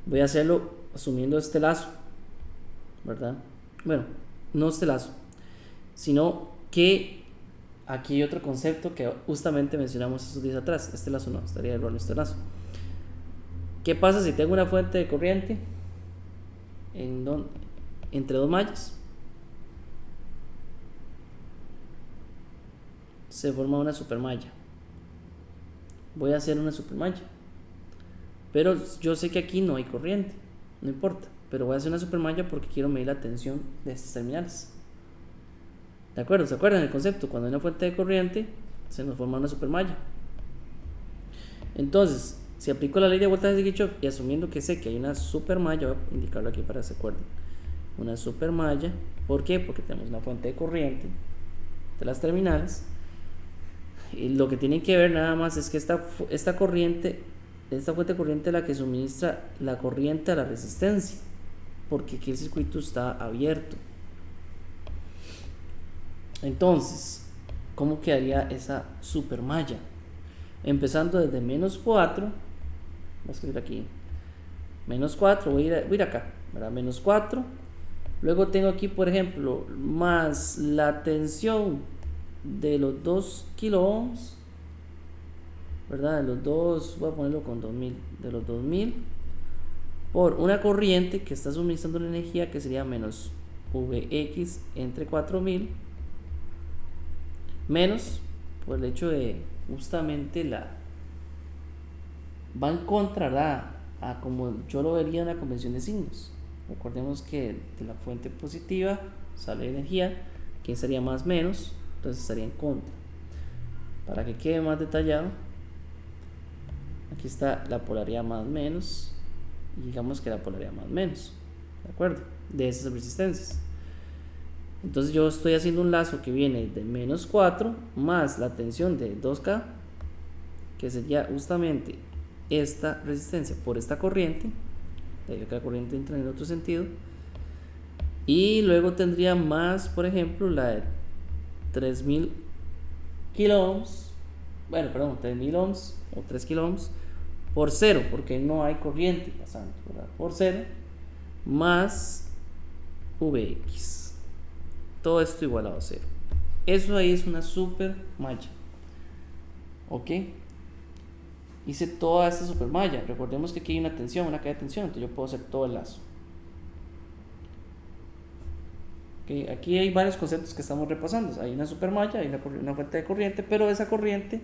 voy a hacerlo asumiendo este lazo, ¿verdad? Bueno, no este lazo, sino que aquí hay otro concepto que justamente mencionamos estos días atrás. Este lazo no, estaría erróneo este lazo. ¿Qué pasa si tengo una fuente de corriente entre dos mallas? Se forma una supermalla. Voy a hacer una supermalla, pero yo sé que aquí no hay corriente, no importa, pero voy a hacer una supermalla porque quiero medir la tensión de estas terminales. ¿De acuerdo? ¿Se acuerdan el concepto? Cuando hay una fuente de corriente, se nos forma una supermalla. Entonces, si aplico la ley de voltaje de Kirchhoff y asumiendo que sé que hay una supermalla, voy a indicarlo aquí para que se acuerden. Una supermalla, ¿por qué? Porque tenemos una fuente de corriente de las terminales. Y lo que tienen que ver nada más es que esta fuente de corriente es la que suministra la corriente a la resistencia, porque aquí el circuito está abierto. Entonces, ¿cómo quedaría esa supermalla? Empezando desde menos 4, voy a escribir aquí, menos 4, voy a ir acá, ¿verdad? Menos 4, luego tengo aquí, por ejemplo, más la tensión de los 2 kilo ohms, ¿verdad? De los dos, voy a ponerlo con 2000, de los 2000, por una corriente que está suministrando la energía que sería menos Vx entre 4000, menos por el hecho de justamente va en contra, ¿verdad? a como yo lo vería en la convención de signos. Recordemos que de la fuente positiva sale energía, aquí estaría más menos, entonces estaría en contra. Para que quede más detallado, aquí está la polaridad más menos, y digamos que la polaridad más menos, ¿de acuerdo? De esas resistencias. Entonces yo estoy haciendo un lazo que viene de menos 4 más la tensión de 2K, que sería justamente esta resistencia por esta corriente, debido a que la corriente entra en el otro sentido, y luego tendría más, por ejemplo, la de 3000 kilo ohms, bueno, perdón, 3000 ohms o 3 kilo ohms por 0, porque no hay corriente pasando, ¿verdad? Por 0 más Vx, todo esto igualado a 0. Eso ahí es una super malla, ok. Hice toda esta super malla. Recordemos que aquí hay una tensión, una caída de tensión, entonces yo puedo hacer todo el lazo. Okay, aquí hay varios conceptos que estamos repasando. Hay una super malla, hay una fuente de corriente, pero esa corriente,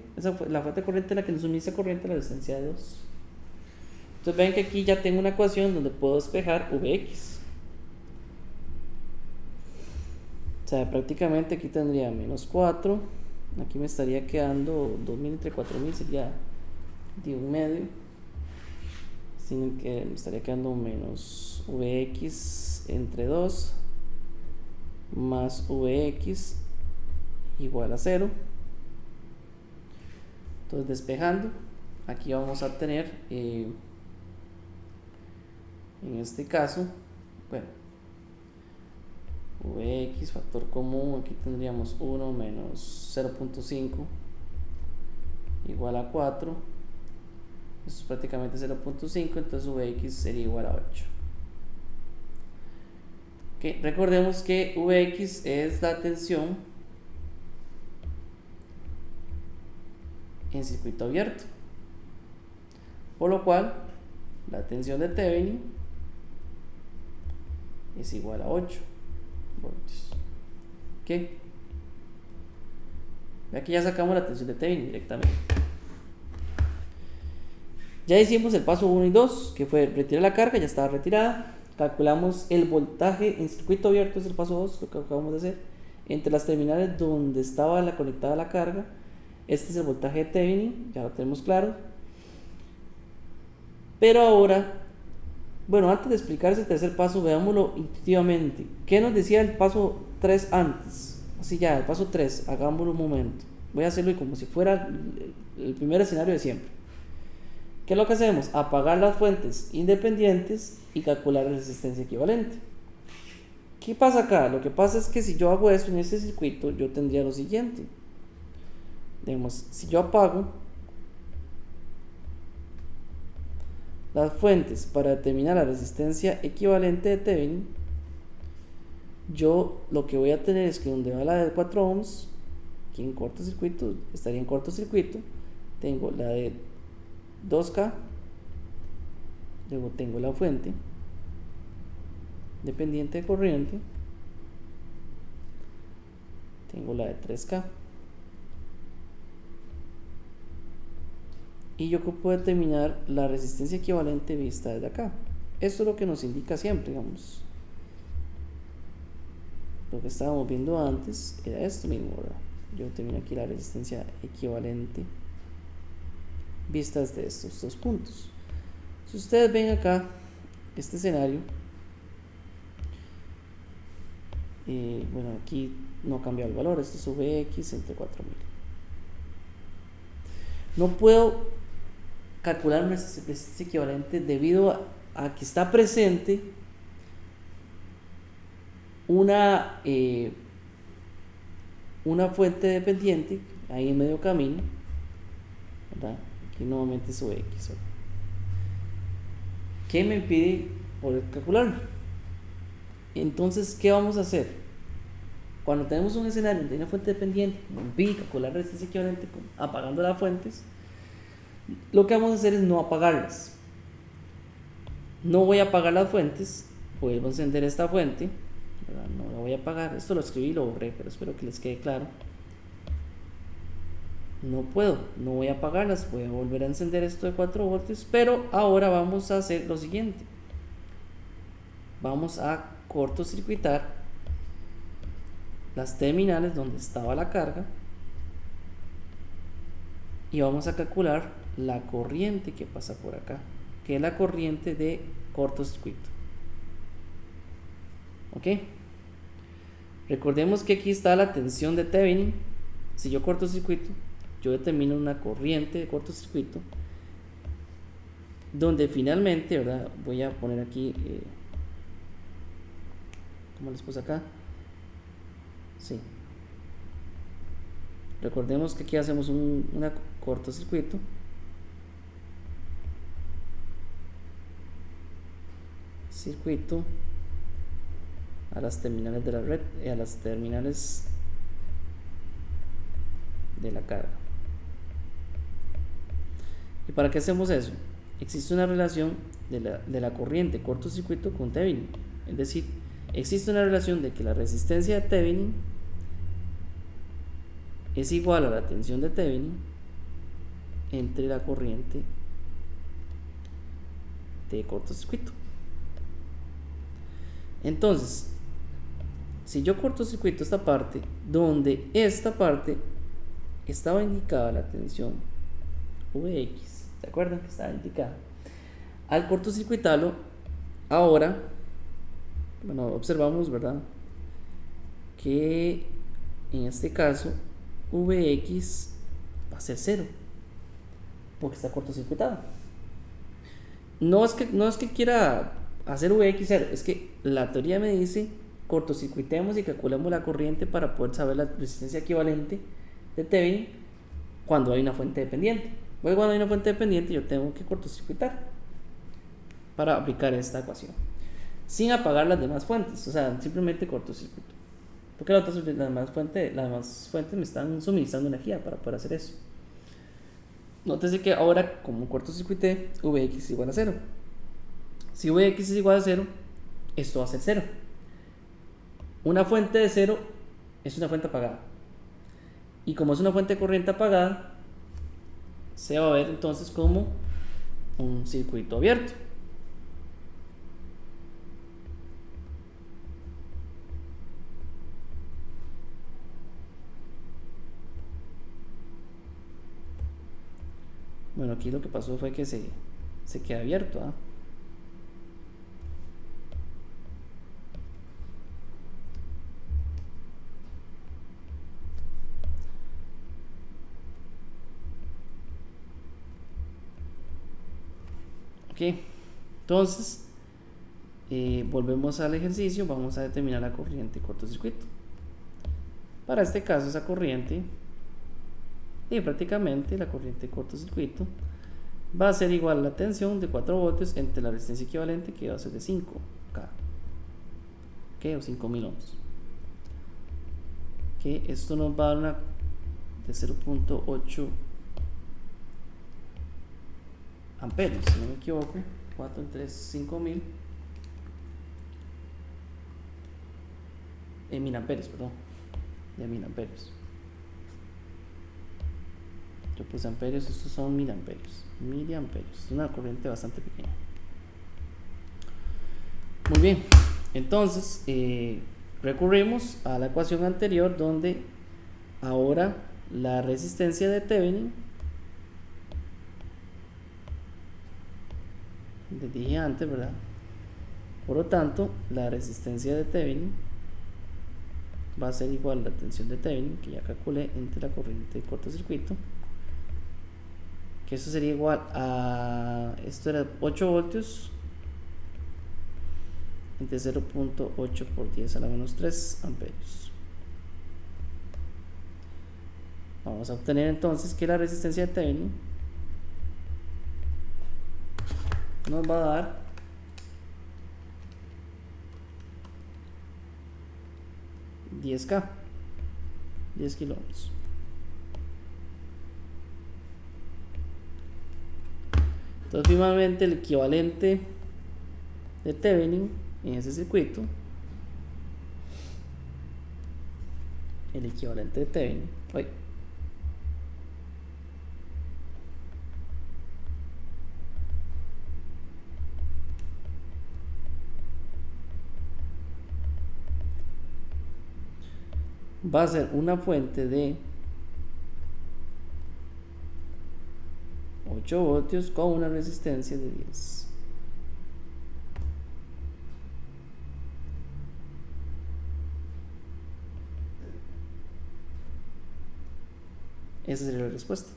la fuente de corriente es la que nos suministra corriente a la resistencia de 2. Entonces ven que aquí ya tengo una ecuación donde puedo despejar Vx. O sea, prácticamente aquí tendría menos 4. Aquí me estaría quedando 2000 entre 4000 sería de un medio. Sin que me estaría quedando menos Vx entre 2 más Vx igual a 0. Entonces despejando, aquí vamos a tener en este caso, bueno, Vx factor común, aquí tendríamos 1 menos 0.5 igual a 4. Esto es prácticamente 0.5, entonces Vx sería igual a 8. Okay, recordemos que Vx es la tensión en circuito abierto, por lo cual la tensión de Thevenin es igual a 8 voltios. Okay. Aquí ya sacamos la tensión de Thevenin directamente. Ya hicimos el paso 1 y 2, que fue retirar la carga, ya estaba retirada. Calculamos el voltaje en circuito abierto, es el paso 2, lo que acabamos de hacer, entre las terminales donde estaba conectada la carga. Este es el voltaje de Thevenin, ya lo tenemos claro. Pero ahora, bueno, antes de explicar ese tercer paso, veámoslo intuitivamente. ¿Qué nos decía el paso 3 antes? Así ya, el paso 3, hagámoslo un momento. Voy a hacerlo como si fuera el primer escenario de siempre. ¿Qué es lo que hacemos? Apagar las fuentes independientes y calcular la resistencia equivalente. ¿Qué pasa acá? Lo que pasa es que si yo hago eso en este circuito, yo tendría lo siguiente. Digamos, si yo apago las fuentes para determinar la resistencia equivalente de Thevenin, yo lo que voy a tener es que donde va la de 4 ohms, aquí en cortocircuito, estaría en cortocircuito, tengo la de 2K, luego tengo la fuente dependiente de corriente, tengo la de 3K, y yo puedo determinar la resistencia equivalente vista desde acá. Esto es lo que nos indica siempre, digamos. Lo que estábamos viendo antes era esto mismo, ¿verdad? Yo determino aquí la resistencia equivalente vistas de estos dos puntos. Si ustedes ven acá este escenario, bueno, aquí no cambia el valor, esto es Vx entre 4000. No puedo calcular una resistencia equivalente debido a que está presente una fuente dependiente ahí en medio camino, ¿verdad? Aquí nuevamente es Vx, ¿verdad? ¿Qué me impide poder calcularlo? Entonces, ¿qué vamos a hacer? Cuando tenemos un escenario donde hay una fuente dependiente, me impide calcular la resistencia equivalente apagando las fuentes, lo que vamos a hacer es no apagarlas. No voy a apagar las fuentes, vuelvo a encender esta fuente, ¿verdad? No la voy a apagar. Esto lo escribí y lo borré, pero espero que les quede claro. no puedo, no voy a apagarlas, voy a volver a encender esto de 4 voltios, pero ahora vamos a hacer lo siguiente. Vamos a cortocircuitar las terminales donde estaba la carga y vamos a calcular la corriente que pasa por acá, que es la corriente de cortocircuito. ¿Ok? Recordemos que aquí está la tensión de Thevenin. Si yo cortocircuito, yo determino una corriente de cortocircuito donde finalmente, ¿verdad? Voy a poner aquí, ¿cómo les puse acá? Sí. Recordemos que aquí hacemos un cortocircuito. Circuito a las terminales de la red y a las terminales de la carga. ¿Y para qué hacemos eso? Existe una relación de la corriente cortocircuito con Thevenin. Es decir, existe una relación de que la resistencia de Thevenin es igual a la tensión de Thevenin entre la corriente de cortocircuito. Entonces, si yo cortocircuito esta parte, donde esta parte estaba indicada la tensión Vx, ¿se acuerdan que estaba indicada? Al cortocircuitarlo, ahora, bueno, observamos, ¿verdad? Que en este caso Vx va a ser 0 porque está cortocircuitado. No es que quiera hacer Vx 0, es que la teoría me dice cortocircuitemos y calculemos la corriente para poder saber la resistencia equivalente de Thevenin cuando hay una fuente dependiente. Luego, cuando hay una fuente dependiente, yo tengo que cortocircuitar para aplicar esta ecuación sin apagar las demás fuentes, o sea, simplemente cortocircuito, porque las demás fuentes me están suministrando energía para poder hacer eso. Nótese que ahora, como cortocircuité, Vx es igual a 0. Si Vx es igual a 0, esto va a ser 0. Una fuente de 0 es una fuente apagada. Y como es una fuente de corriente apagada, se va a ver entonces como un circuito abierto. Bueno, aquí lo que pasó fue que se queda abierto, ¿ah? Ok, entonces volvemos al ejercicio. Vamos a determinar la corriente cortocircuito. Para este caso, esa corriente, y prácticamente la corriente cortocircuito, va a ser igual a la tensión de 4 voltios entre la resistencia equivalente, que va a ser de 5K, o 5000 ohms. Que esto nos va a dar una de 0.8 amperios, si no me equivoco. 4 entre 5000 miliamperios, perdón, de miliamperios. Yo puse amperios, estos son miliamperios. Es una corriente bastante pequeña. Muy bien, entonces recurrimos a la ecuación anterior, donde ahora la resistencia de Thevenin, les dije antes, ¿verdad? Por lo tanto, la resistencia de Thevenin va a ser igual a la tensión de Thevenin, que ya calculé, entre la corriente de cortocircuito, que eso sería igual a, esto era 8 voltios entre 0.8 por 10 a la menos 3 amperios. Vamos a obtener entonces que la resistencia de Thevenin nos va a dar 10K, 10 kilo ohms. Entonces, finalmente, el equivalente de Thevenin en ese circuito, el equivalente de Thevenin va a ser una fuente de 8 voltios con una resistencia de 10. Esa sería la respuesta.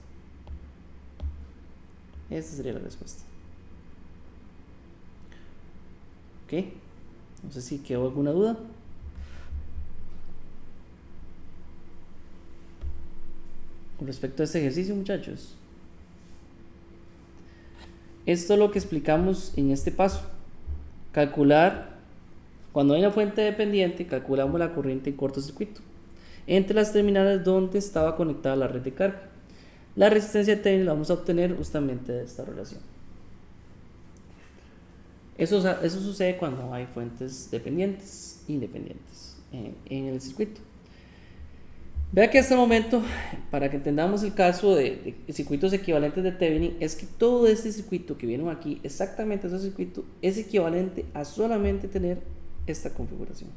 Esa sería la respuesta. Ok. No sé si quedó alguna duda. Con respecto a este ejercicio, muchachos. Esto es lo que explicamos en este paso. Calcular, cuando hay una fuente dependiente, calculamos la corriente en cortocircuito entre las terminales donde estaba conectada la red de carga. La resistencia Thevenin la vamos a obtener justamente de esta relación. Eso sucede cuando hay fuentes dependientes, independientes en el circuito. Vea que hasta el momento, para que entendamos el caso de circuitos equivalentes de Thevenin, es que todo este circuito que vieron aquí, exactamente ese circuito, es equivalente a solamente tener esta configuración.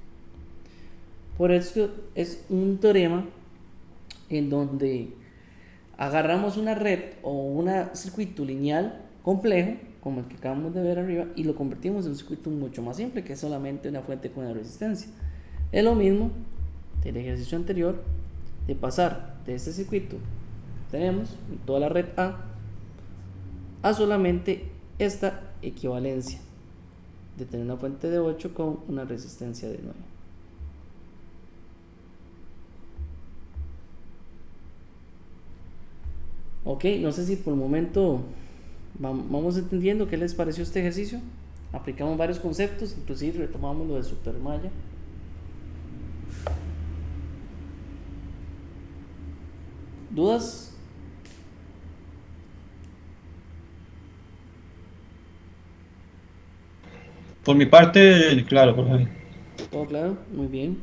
Por eso es un teorema en donde agarramos una red o un circuito lineal complejo, como el que acabamos de ver arriba, y lo convertimos en un circuito mucho más simple, que es solamente una fuente con una resistencia. Es lo mismo del ejercicio anterior, de pasar de este circuito que tenemos en toda la red a solamente esta equivalencia de tener una fuente de 8 con una resistencia de 9. Ok, no sé si por el momento vamos entendiendo qué les pareció este ejercicio. Aplicamos varios conceptos, inclusive retomamos lo de supermalla. ¿Dudas? Por mi parte, claro, por favor. ¿Todo claro? Muy bien.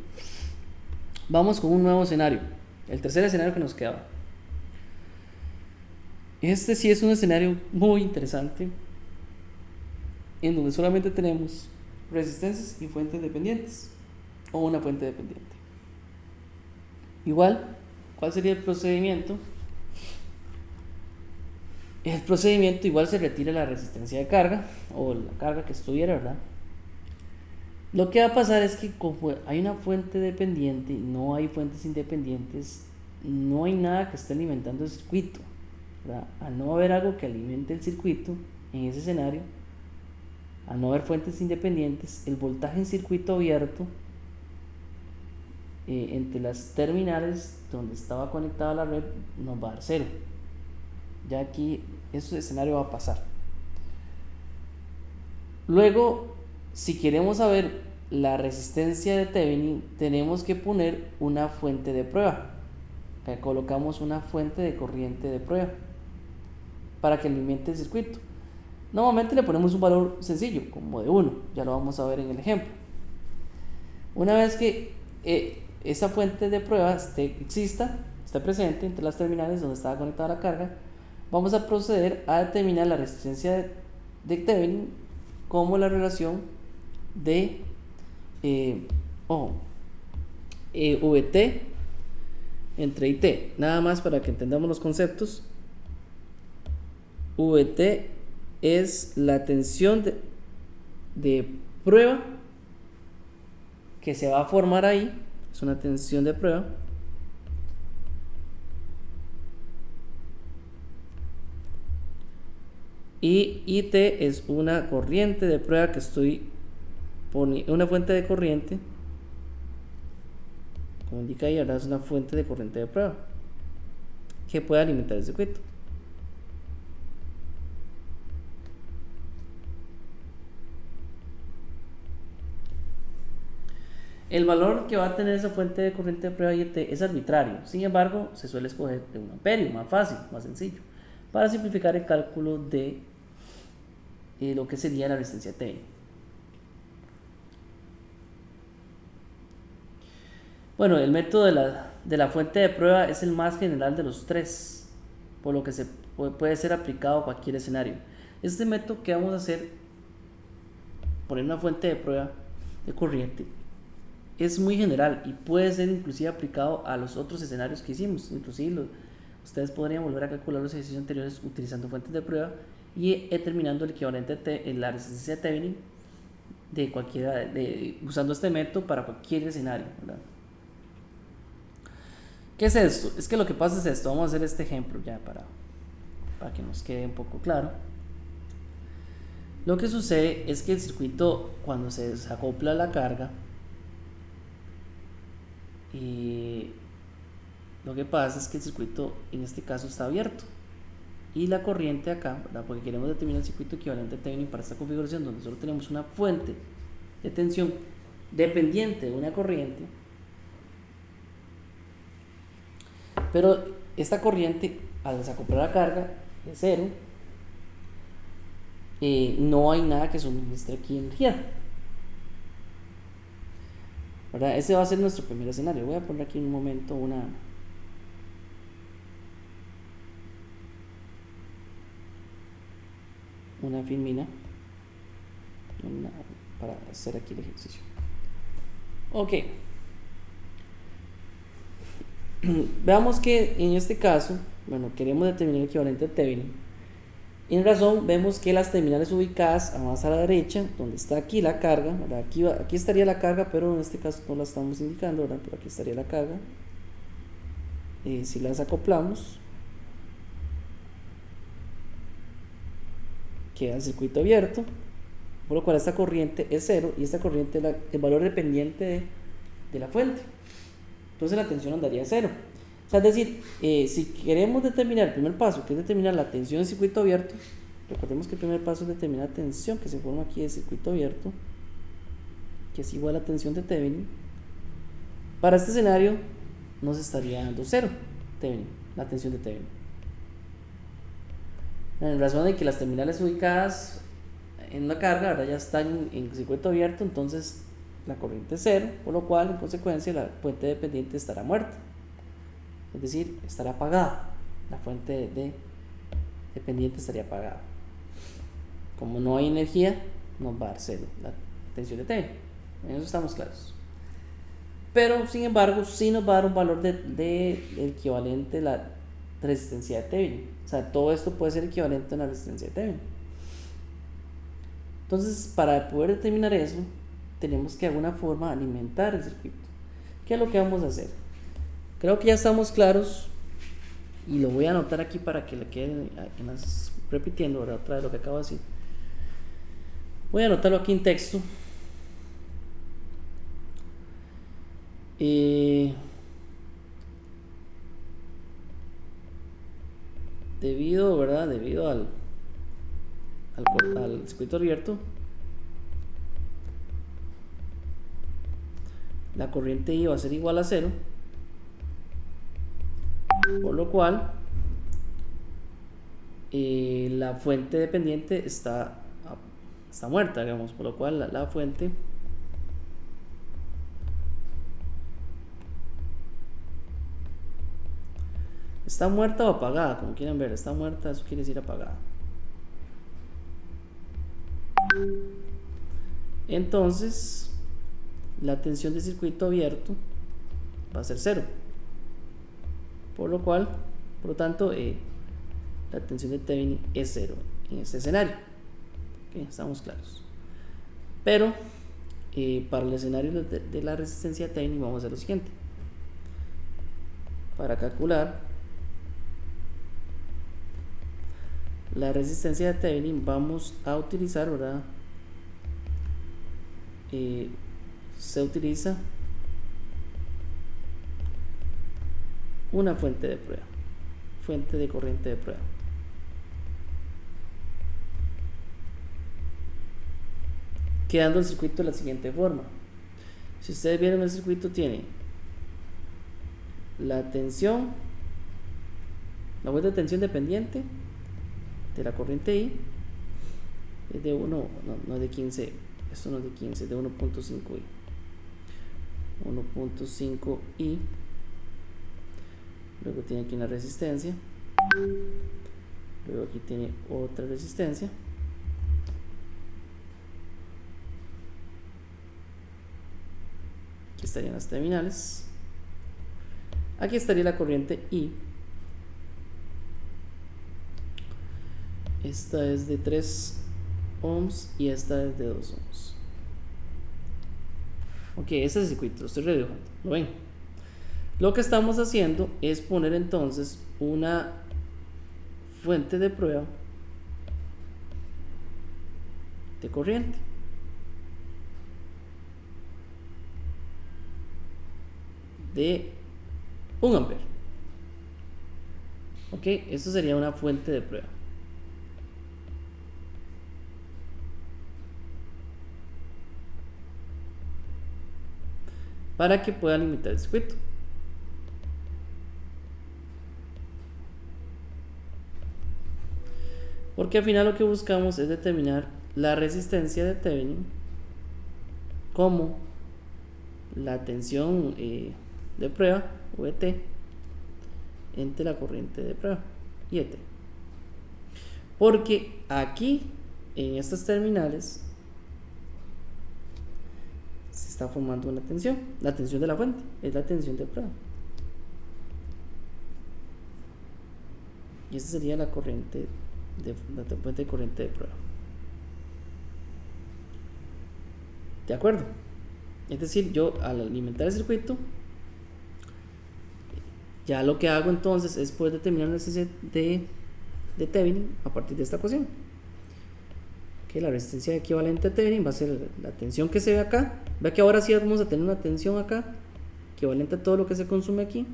Vamos con un nuevo escenario. El tercer escenario que nos quedaba. Este sí es un escenario muy interesante, en donde solamente tenemos resistencias y fuentes dependientes, o una fuente dependiente. Igual, ¿cuál sería el procedimiento? El procedimiento igual se retira la resistencia de carga, o la carga que estuviera, ¿verdad? Lo que va a pasar es que como hay una fuente dependiente, no hay fuentes independientes, no hay nada que esté alimentando el circuito, ¿verdad? Al no haber algo que alimente el circuito en ese escenario, al no haber fuentes independientes, el voltaje en circuito abierto entre las terminales donde estaba conectada la red nos va a dar 0. Ya aquí ese escenario va a pasar. Luego, si queremos saber la resistencia de Thevenin, tenemos que poner una fuente de prueba. Acá colocamos una fuente de corriente de prueba para que alimente el circuito. Normalmente le ponemos un valor sencillo, como de 1, ya lo vamos a ver en el ejemplo. Una vez que esa fuente de prueba esté presente entre las terminales donde estaba conectada la carga, vamos a proceder a determinar la resistencia de Thevenin como la relación de VT entre IT. Nada más para que entendamos los conceptos. VT es la tensión de prueba que se va a formar ahí, es una tensión de prueba, y IT es una corriente de prueba que estoy poniendo, una fuente de corriente, como indica ahí, ahora es una fuente de corriente de prueba que puede alimentar el circuito. El valor que va a tener esa fuente de corriente de prueba IT es arbitrario, sin embargo se suele escoger de 1 amperio, más fácil, más sencillo, para simplificar el cálculo de lo que sería la resistencia Thevenin. Bueno, el método de la fuente de prueba es el más general de los 3, por lo que puede ser aplicado a cualquier escenario. Este método que vamos a hacer, poner una fuente de prueba de corriente es muy general y puede ser inclusive aplicado a los otros escenarios que hicimos. Inclusive ustedes podrían volver a calcular los ejercicios anteriores utilizando fuentes de prueba y determinando el equivalente en la resistencia de Thevenin de cualquiera, usando este método para cualquier escenario, ¿verdad? ¿Qué es esto? Es que lo que pasa es esto. Vamos a hacer este ejemplo ya para que nos quede un poco claro. Lo que sucede es que el circuito, cuando se desacopla la carga, lo que pasa es que el circuito en este caso está abierto y la corriente acá, ¿verdad? Porque queremos determinar el circuito equivalente a Thevenin para esta configuración donde solo tenemos una fuente de tensión dependiente de una corriente, pero esta corriente al desacoplar la carga es cero. No hay nada que suministre aquí energía, ¿verdad? Ese va a ser nuestro primer escenario. Voy a poner aquí un momento una filmina para hacer aquí el ejercicio. Ok. Veamos que en este caso, bueno, queremos determinar el equivalente de Thevenin. En razón, vemos que las terminales ubicadas más a la derecha, donde está aquí la carga, ¿verdad? Aquí estaría la carga, pero en este caso no la estamos indicando, ¿verdad? Pero aquí estaría la carga. Si las acoplamos, queda el circuito abierto, por lo cual esta corriente es cero y esta corriente es el valor dependiente de la fuente. Entonces la tensión andaría a cero. O sea, es decir, si queremos determinar el primer paso, que es determinar la tensión del circuito abierto, recordemos que el primer paso es determinar la tensión que se forma aquí del circuito abierto, que es igual a la tensión de Thevenin. Para este escenario nos estaría dando cero Thevenin, la tensión de Thevenin. En razón de que las terminales ubicadas en la carga ahora ya están en circuito abierto, entonces la corriente es cero, por lo cual en consecuencia la fuente dependiente estará muerta, es decir, estará apagada. La fuente dependiente estaría apagada. Como no hay energía, nos va a dar cero la tensión de Thevenin. En eso estamos claros. Pero sin embargo, sí nos va a dar un valor de equivalente a la resistencia de Thevenin. O sea, todo esto puede ser equivalente a la resistencia de Thevenin. Entonces, para poder determinar eso, tenemos que de alguna forma alimentar el circuito. ¿Qué es lo que vamos a hacer? Creo que ya estamos claros y lo voy a anotar aquí para que le quede repitiendo, ¿verdad? Otra vez lo que acabo de decir. Voy a anotarlo aquí en texto. Debido al circuito abierto, la corriente I va a ser igual a cero, por lo cual la fuente dependiente está muerta, digamos, por lo cual la fuente está muerta o apagada, como quieran ver. Está muerta, eso quiere decir apagada. Entonces la tensión de circuito abierto va a ser cero, por lo tanto la tensión de Thevenin es cero en este escenario. Okay, estamos claros. Pero para el escenario de la resistencia de Thevenin vamos a hacer lo siguiente. Para calcular la resistencia de Thevenin vamos a utilizar, ¿verdad? Se utiliza una fuente de prueba, fuente de corriente de prueba. Quedando el circuito de la siguiente forma. Si ustedes vieron, el circuito tiene la tensión, la fuente de tensión dependiente de la corriente I es de 1, no es de 15, esto no es de 15, es de 1.5i. 1.5i. Luego tiene aquí una resistencia. Luego aquí tiene otra resistencia. Que estarían las terminales. Aquí estaría la corriente I. Esta es de 3 ohms y esta es de 2 ohms. Ok, ese es el circuito, lo estoy redibujando. ¿Lo ven? Lo que estamos haciendo es poner entonces una fuente de prueba de corriente. De 1 ampere. Ok, eso sería una fuente de prueba. Para que pueda limitar el circuito. Porque al final lo que buscamos es determinar la resistencia de Thevenin como la tensión de prueba, VT, entre la corriente de prueba, IET. Porque aquí, en estas terminales, se está formando una tensión. La tensión de la fuente es la tensión de prueba. Y esa sería la corriente la fuente de corriente de prueba. ¿De acuerdo? Es decir, yo al alimentar el circuito, ya lo que hago entonces es poder determinar la resistencia de Thevenin a partir de esta ecuación. Que la resistencia equivalente a Thevenin va a ser la tensión que se ve acá. Ve que ahora sí vamos a tener una tensión acá equivalente a todo lo que se consume aquí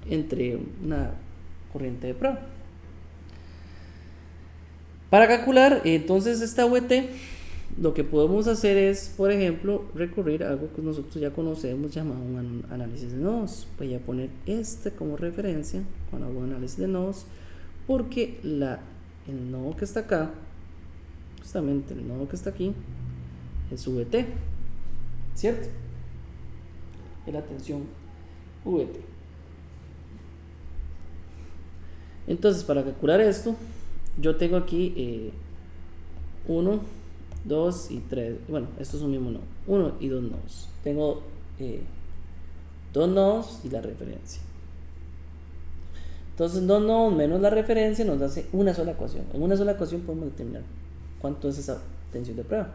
entre una corriente de prueba. Para calcular entonces esta VT, lo que podemos hacer es, por ejemplo, recurrir a algo que nosotros ya conocemos llamado un análisis de nodos. Voy a poner este como referencia cuando hago un análisis de nodos, porque el nodo que está acá, justamente el nodo que está aquí, es VT, ¿cierto? Es la tensión VT. Entonces, para calcular esto, yo tengo aquí 1, 2 y 3. Bueno, esto es un mismo nodo. 1 y 2 nodos. Tengo 2 nodos y la referencia. Entonces, 2 nodos menos la referencia nos hace una sola ecuación. En una sola ecuación podemos determinar cuánto es esa tensión de prueba.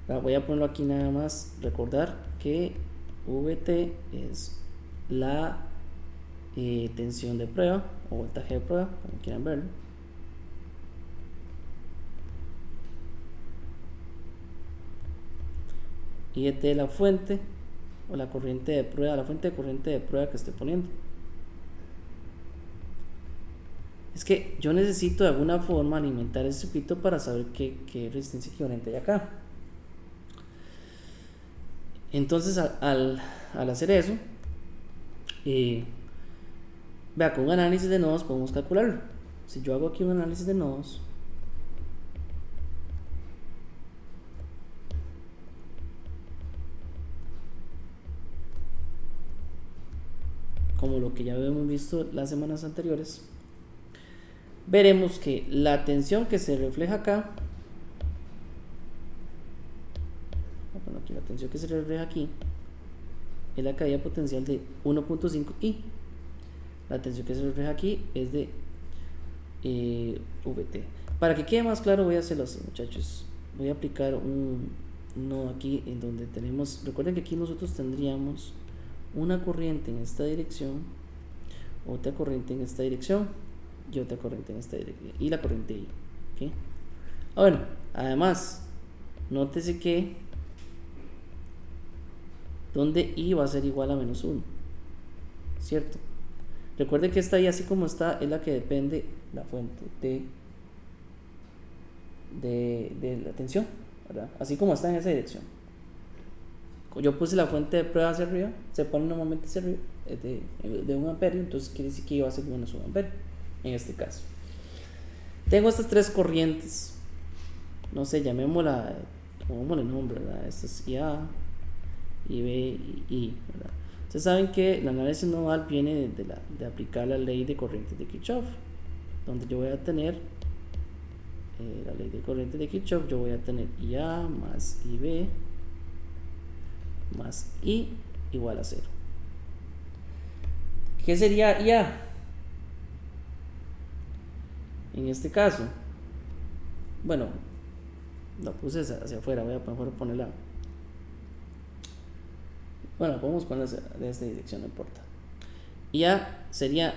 Voy a ponerlo aquí nada más. Recordar que VT es la tensión de prueba o voltaje de prueba, como quieran verlo. Y ET la fuente o la corriente de prueba, la fuente de corriente de prueba que estoy poniendo. Es que yo necesito de alguna forma alimentar el circuito para saber qué resistencia equivalente hay acá. Entonces al hacer eso, vea, con un análisis de nodos podemos calcularlo. Si yo hago aquí un análisis de nodos, como lo que ya habíamos visto las semanas anteriores, veremos que la tensión que se refleja acá, bueno, aquí la tensión que se refleja aquí es la caída potencial de 1.5 y la tensión que se refleja aquí es de VT. Para que quede más claro voy a hacerlo así, muchachos. Voy a aplicar un nodo aquí en donde tenemos, recuerden que aquí nosotros tendríamos una corriente en esta dirección, otra corriente en esta dirección y otra corriente en esta dirección y la corriente I, ¿okay? Bueno, además nótese que donde I va a ser igual a menos 1, ¿cierto? Recuerde que esta I así como está es la que depende la fuente de la tensión, ¿verdad? Así como está en esa dirección. Yo puse la fuente de prueba hacia arriba, se pone normalmente hacia arriba de 1 amperio, entonces quiere decir que iba a ser menos 1 amperio en este caso. Tengo estas tres corrientes, no sé, llamémosla, pongámosle nombre, ¿verdad? Esta es IA, IB y I, ¿verdad? Ustedes saben que el análisis nodal viene de aplicar la ley de corrientes de Kirchhoff, donde yo voy a tener la ley de corrientes de Kirchhoff, yo voy a tener IA más IB más I igual a 0. ¿Qué sería IA? En este caso, bueno, lo puse hacia afuera, voy a mejor ponerla. Bueno, podemos poner de esta dirección, no importa. IA sería,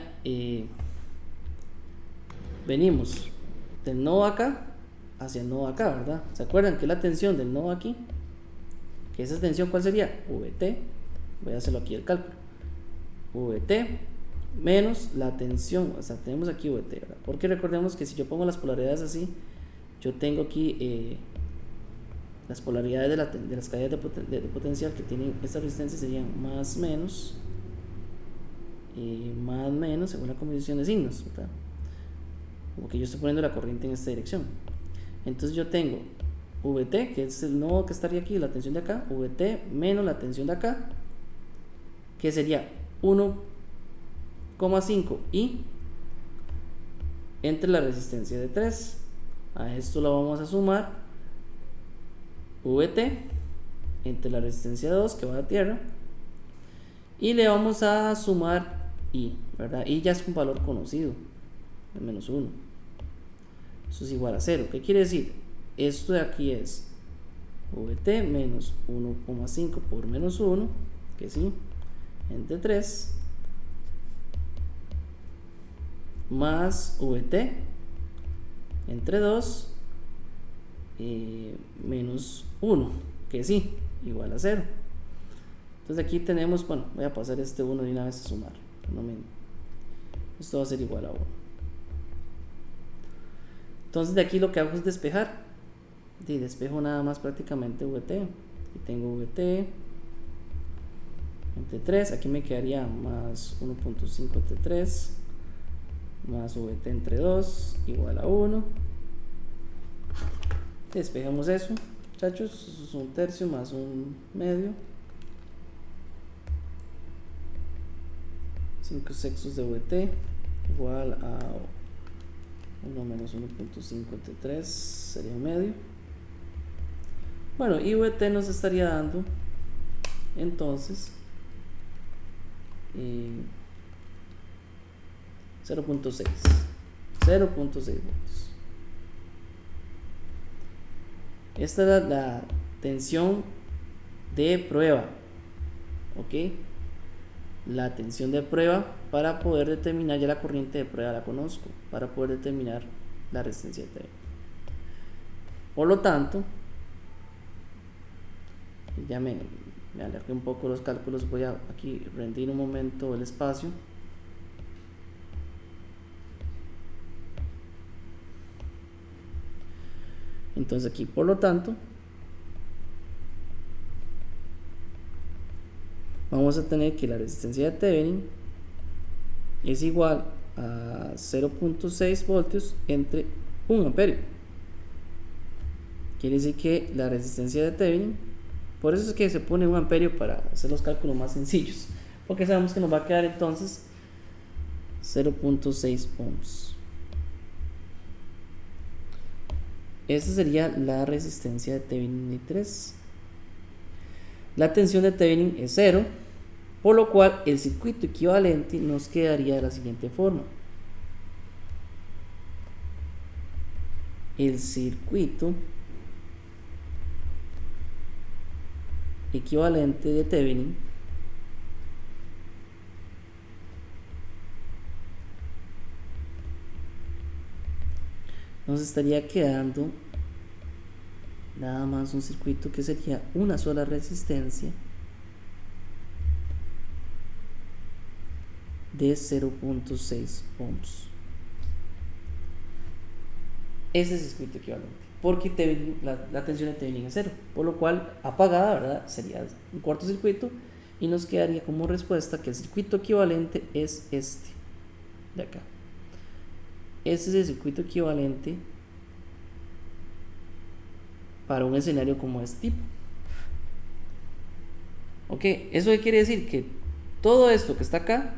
venimos del nodo acá hacia el nodo acá, ¿verdad? ¿Se acuerdan que la tensión del nodo aquí? Que esa tensión, ¿cuál sería? VT, voy a hacerlo aquí el cálculo. VT menos la tensión, o sea, tenemos aquí VT, ¿verdad? Porque recordemos que si yo pongo las polaridades así, yo tengo aquí las polaridades de las caídas de potencial que tienen esta resistencia serían más menos según la combinación de signos, ¿verdad? Como que yo estoy poniendo la corriente en esta dirección. Entonces yo tengo VT, que es el nodo que estaría aquí, la tensión de acá, VT menos la tensión de acá, que sería 1,5 I entre la resistencia de 3. A esto lo vamos a sumar VT entre la resistencia de 2 que va a tierra, y le vamos a sumar I, ¿verdad? I ya es un valor conocido, de menos 1. Eso es igual a 0. ¿Qué quiere decir? Esto de aquí es VT menos 1,5 por menos 1, que sí, entre 3, más VT entre 2 menos 1, que sí, igual a 0. Entonces aquí tenemos, bueno, voy a pasar este 1 de una vez a sumar. Esto va a ser igual a 1. Entonces de aquí lo que hago es despejar. Y despejo nada más prácticamente VT. Aquí tengo VT entre 3. Aquí me quedaría más 1,5 entre 3 más VT entre 2 igual a 1. Despejamos eso, muchachos. Eso es 1/3 más 1/2. 5/6 de VT igual a 1 menos 1,5 entre 3 sería 1/2. Bueno, y VT nos estaría dando entonces 0,6 voltios. Esta es la tensión de prueba, ok. La tensión de prueba para poder determinar, ya la corriente de prueba la conozco, para poder determinar la resistencia de T. Por lo tanto, ya me alargué un poco los cálculos, voy a aquí rendir un momento el espacio. Entonces aquí, por lo tanto, vamos a tener que la resistencia de Thevenin es igual a 0,6 voltios entre 1 amperio. Quiere decir que la resistencia de Thevenin, por eso es que se pone 1 amperio para hacer los cálculos más sencillos, porque sabemos que nos va a quedar entonces 0,6 ohms. Esta sería la resistencia de Thevenin I3. La tensión de Thevenin es 0, por lo cual el circuito equivalente nos quedaría de la siguiente forma. El circuito equivalente de Thevenin nos estaría quedando nada más un circuito que sería una sola resistencia de 0,6 ohms. Ese es el circuito equivalente, porque la tensión de Thevenin es 0, por lo cual apagada, ¿verdad?, sería un cortocircuito, y nos quedaría como respuesta que el circuito equivalente es este de acá. Este es el circuito equivalente para un escenario como este tipo. Ok, ¿eso qué quiere decir? Que todo esto que está acá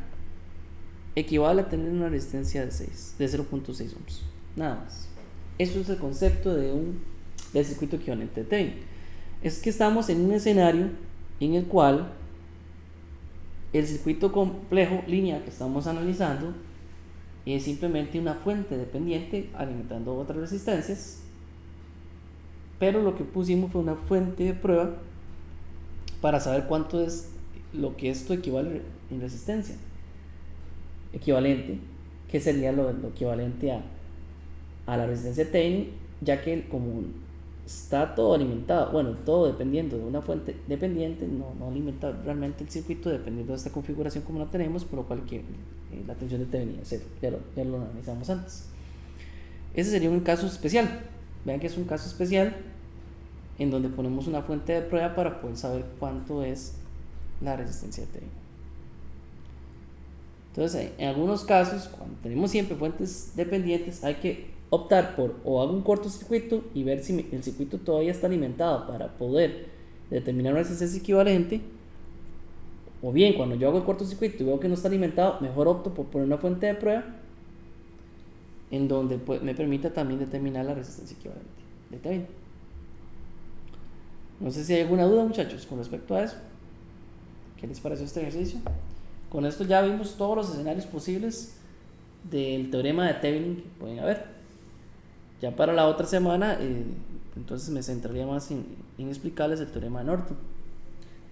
equivale a tener una resistencia de 0,6 ohms, nada más. Eso es el concepto del circuito equivalente de Thevenin. Es que estamos en un escenario en el cual el circuito complejo lineal que estamos analizando es simplemente una fuente dependiente alimentando otras resistencias, pero lo que pusimos fue una fuente de prueba para saber cuánto es lo que esto equivale en resistencia equivalente, que sería lo equivalente a la resistencia Thevenin, ya que como está todo alimentado, bueno, todo dependiendo de una fuente dependiente, no alimenta realmente el circuito dependiendo de esta configuración como la tenemos, por lo cual la tensión de Thevenin es cero, ya lo analizamos antes. Ese sería un caso especial. Vean que es un caso especial en donde ponemos una fuente de prueba para poder saber cuánto es la resistencia de Thevenin. Entonces, en algunos casos, cuando tenemos siempre fuentes dependientes, hay que optar por o hago un cortocircuito y ver si el circuito todavía está alimentado para poder determinar una resistencia equivalente, o bien cuando yo hago el cortocircuito y veo que no está alimentado, mejor opto por poner una fuente de prueba en donde me permita también determinar la resistencia equivalente de Thevenin. No sé si hay alguna duda, muchachos, con respecto a eso. ¿Qué les pareció este ejercicio? Con esto ya vimos todos los escenarios posibles del teorema de Thevenin que pueden haber. Ya para la otra semana, entonces me centraría más en explicarles el teorema de Norton.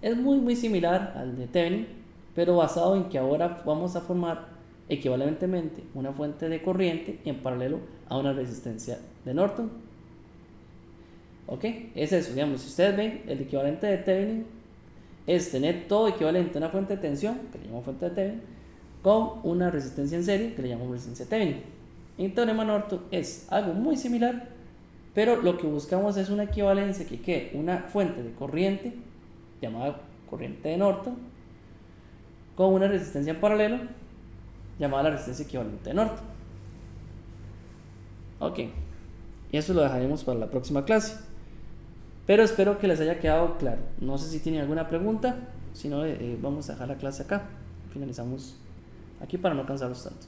Es muy similar al de Thevenin, pero basado en que ahora vamos a formar equivalentemente una fuente de corriente en paralelo a una resistencia de Norton. ¿Ok? Es eso, digamos, si ustedes ven, el equivalente de Thevenin es tener todo equivalente a una fuente de tensión, que le llamamos fuente de Thevenin, con una resistencia en serie, que le llamamos resistencia Thevenin. En el teorema Norton es algo muy similar, pero lo que buscamos es una equivalencia que quede una fuente de corriente, llamada corriente de Norton, con una resistencia en paralelo, llamada la resistencia equivalente de Norton. Ok, y eso lo dejaremos para la próxima clase, pero espero que les haya quedado claro. No sé si tienen alguna pregunta, si no, vamos a dejar la clase acá, finalizamos aquí para no cansarlos tanto.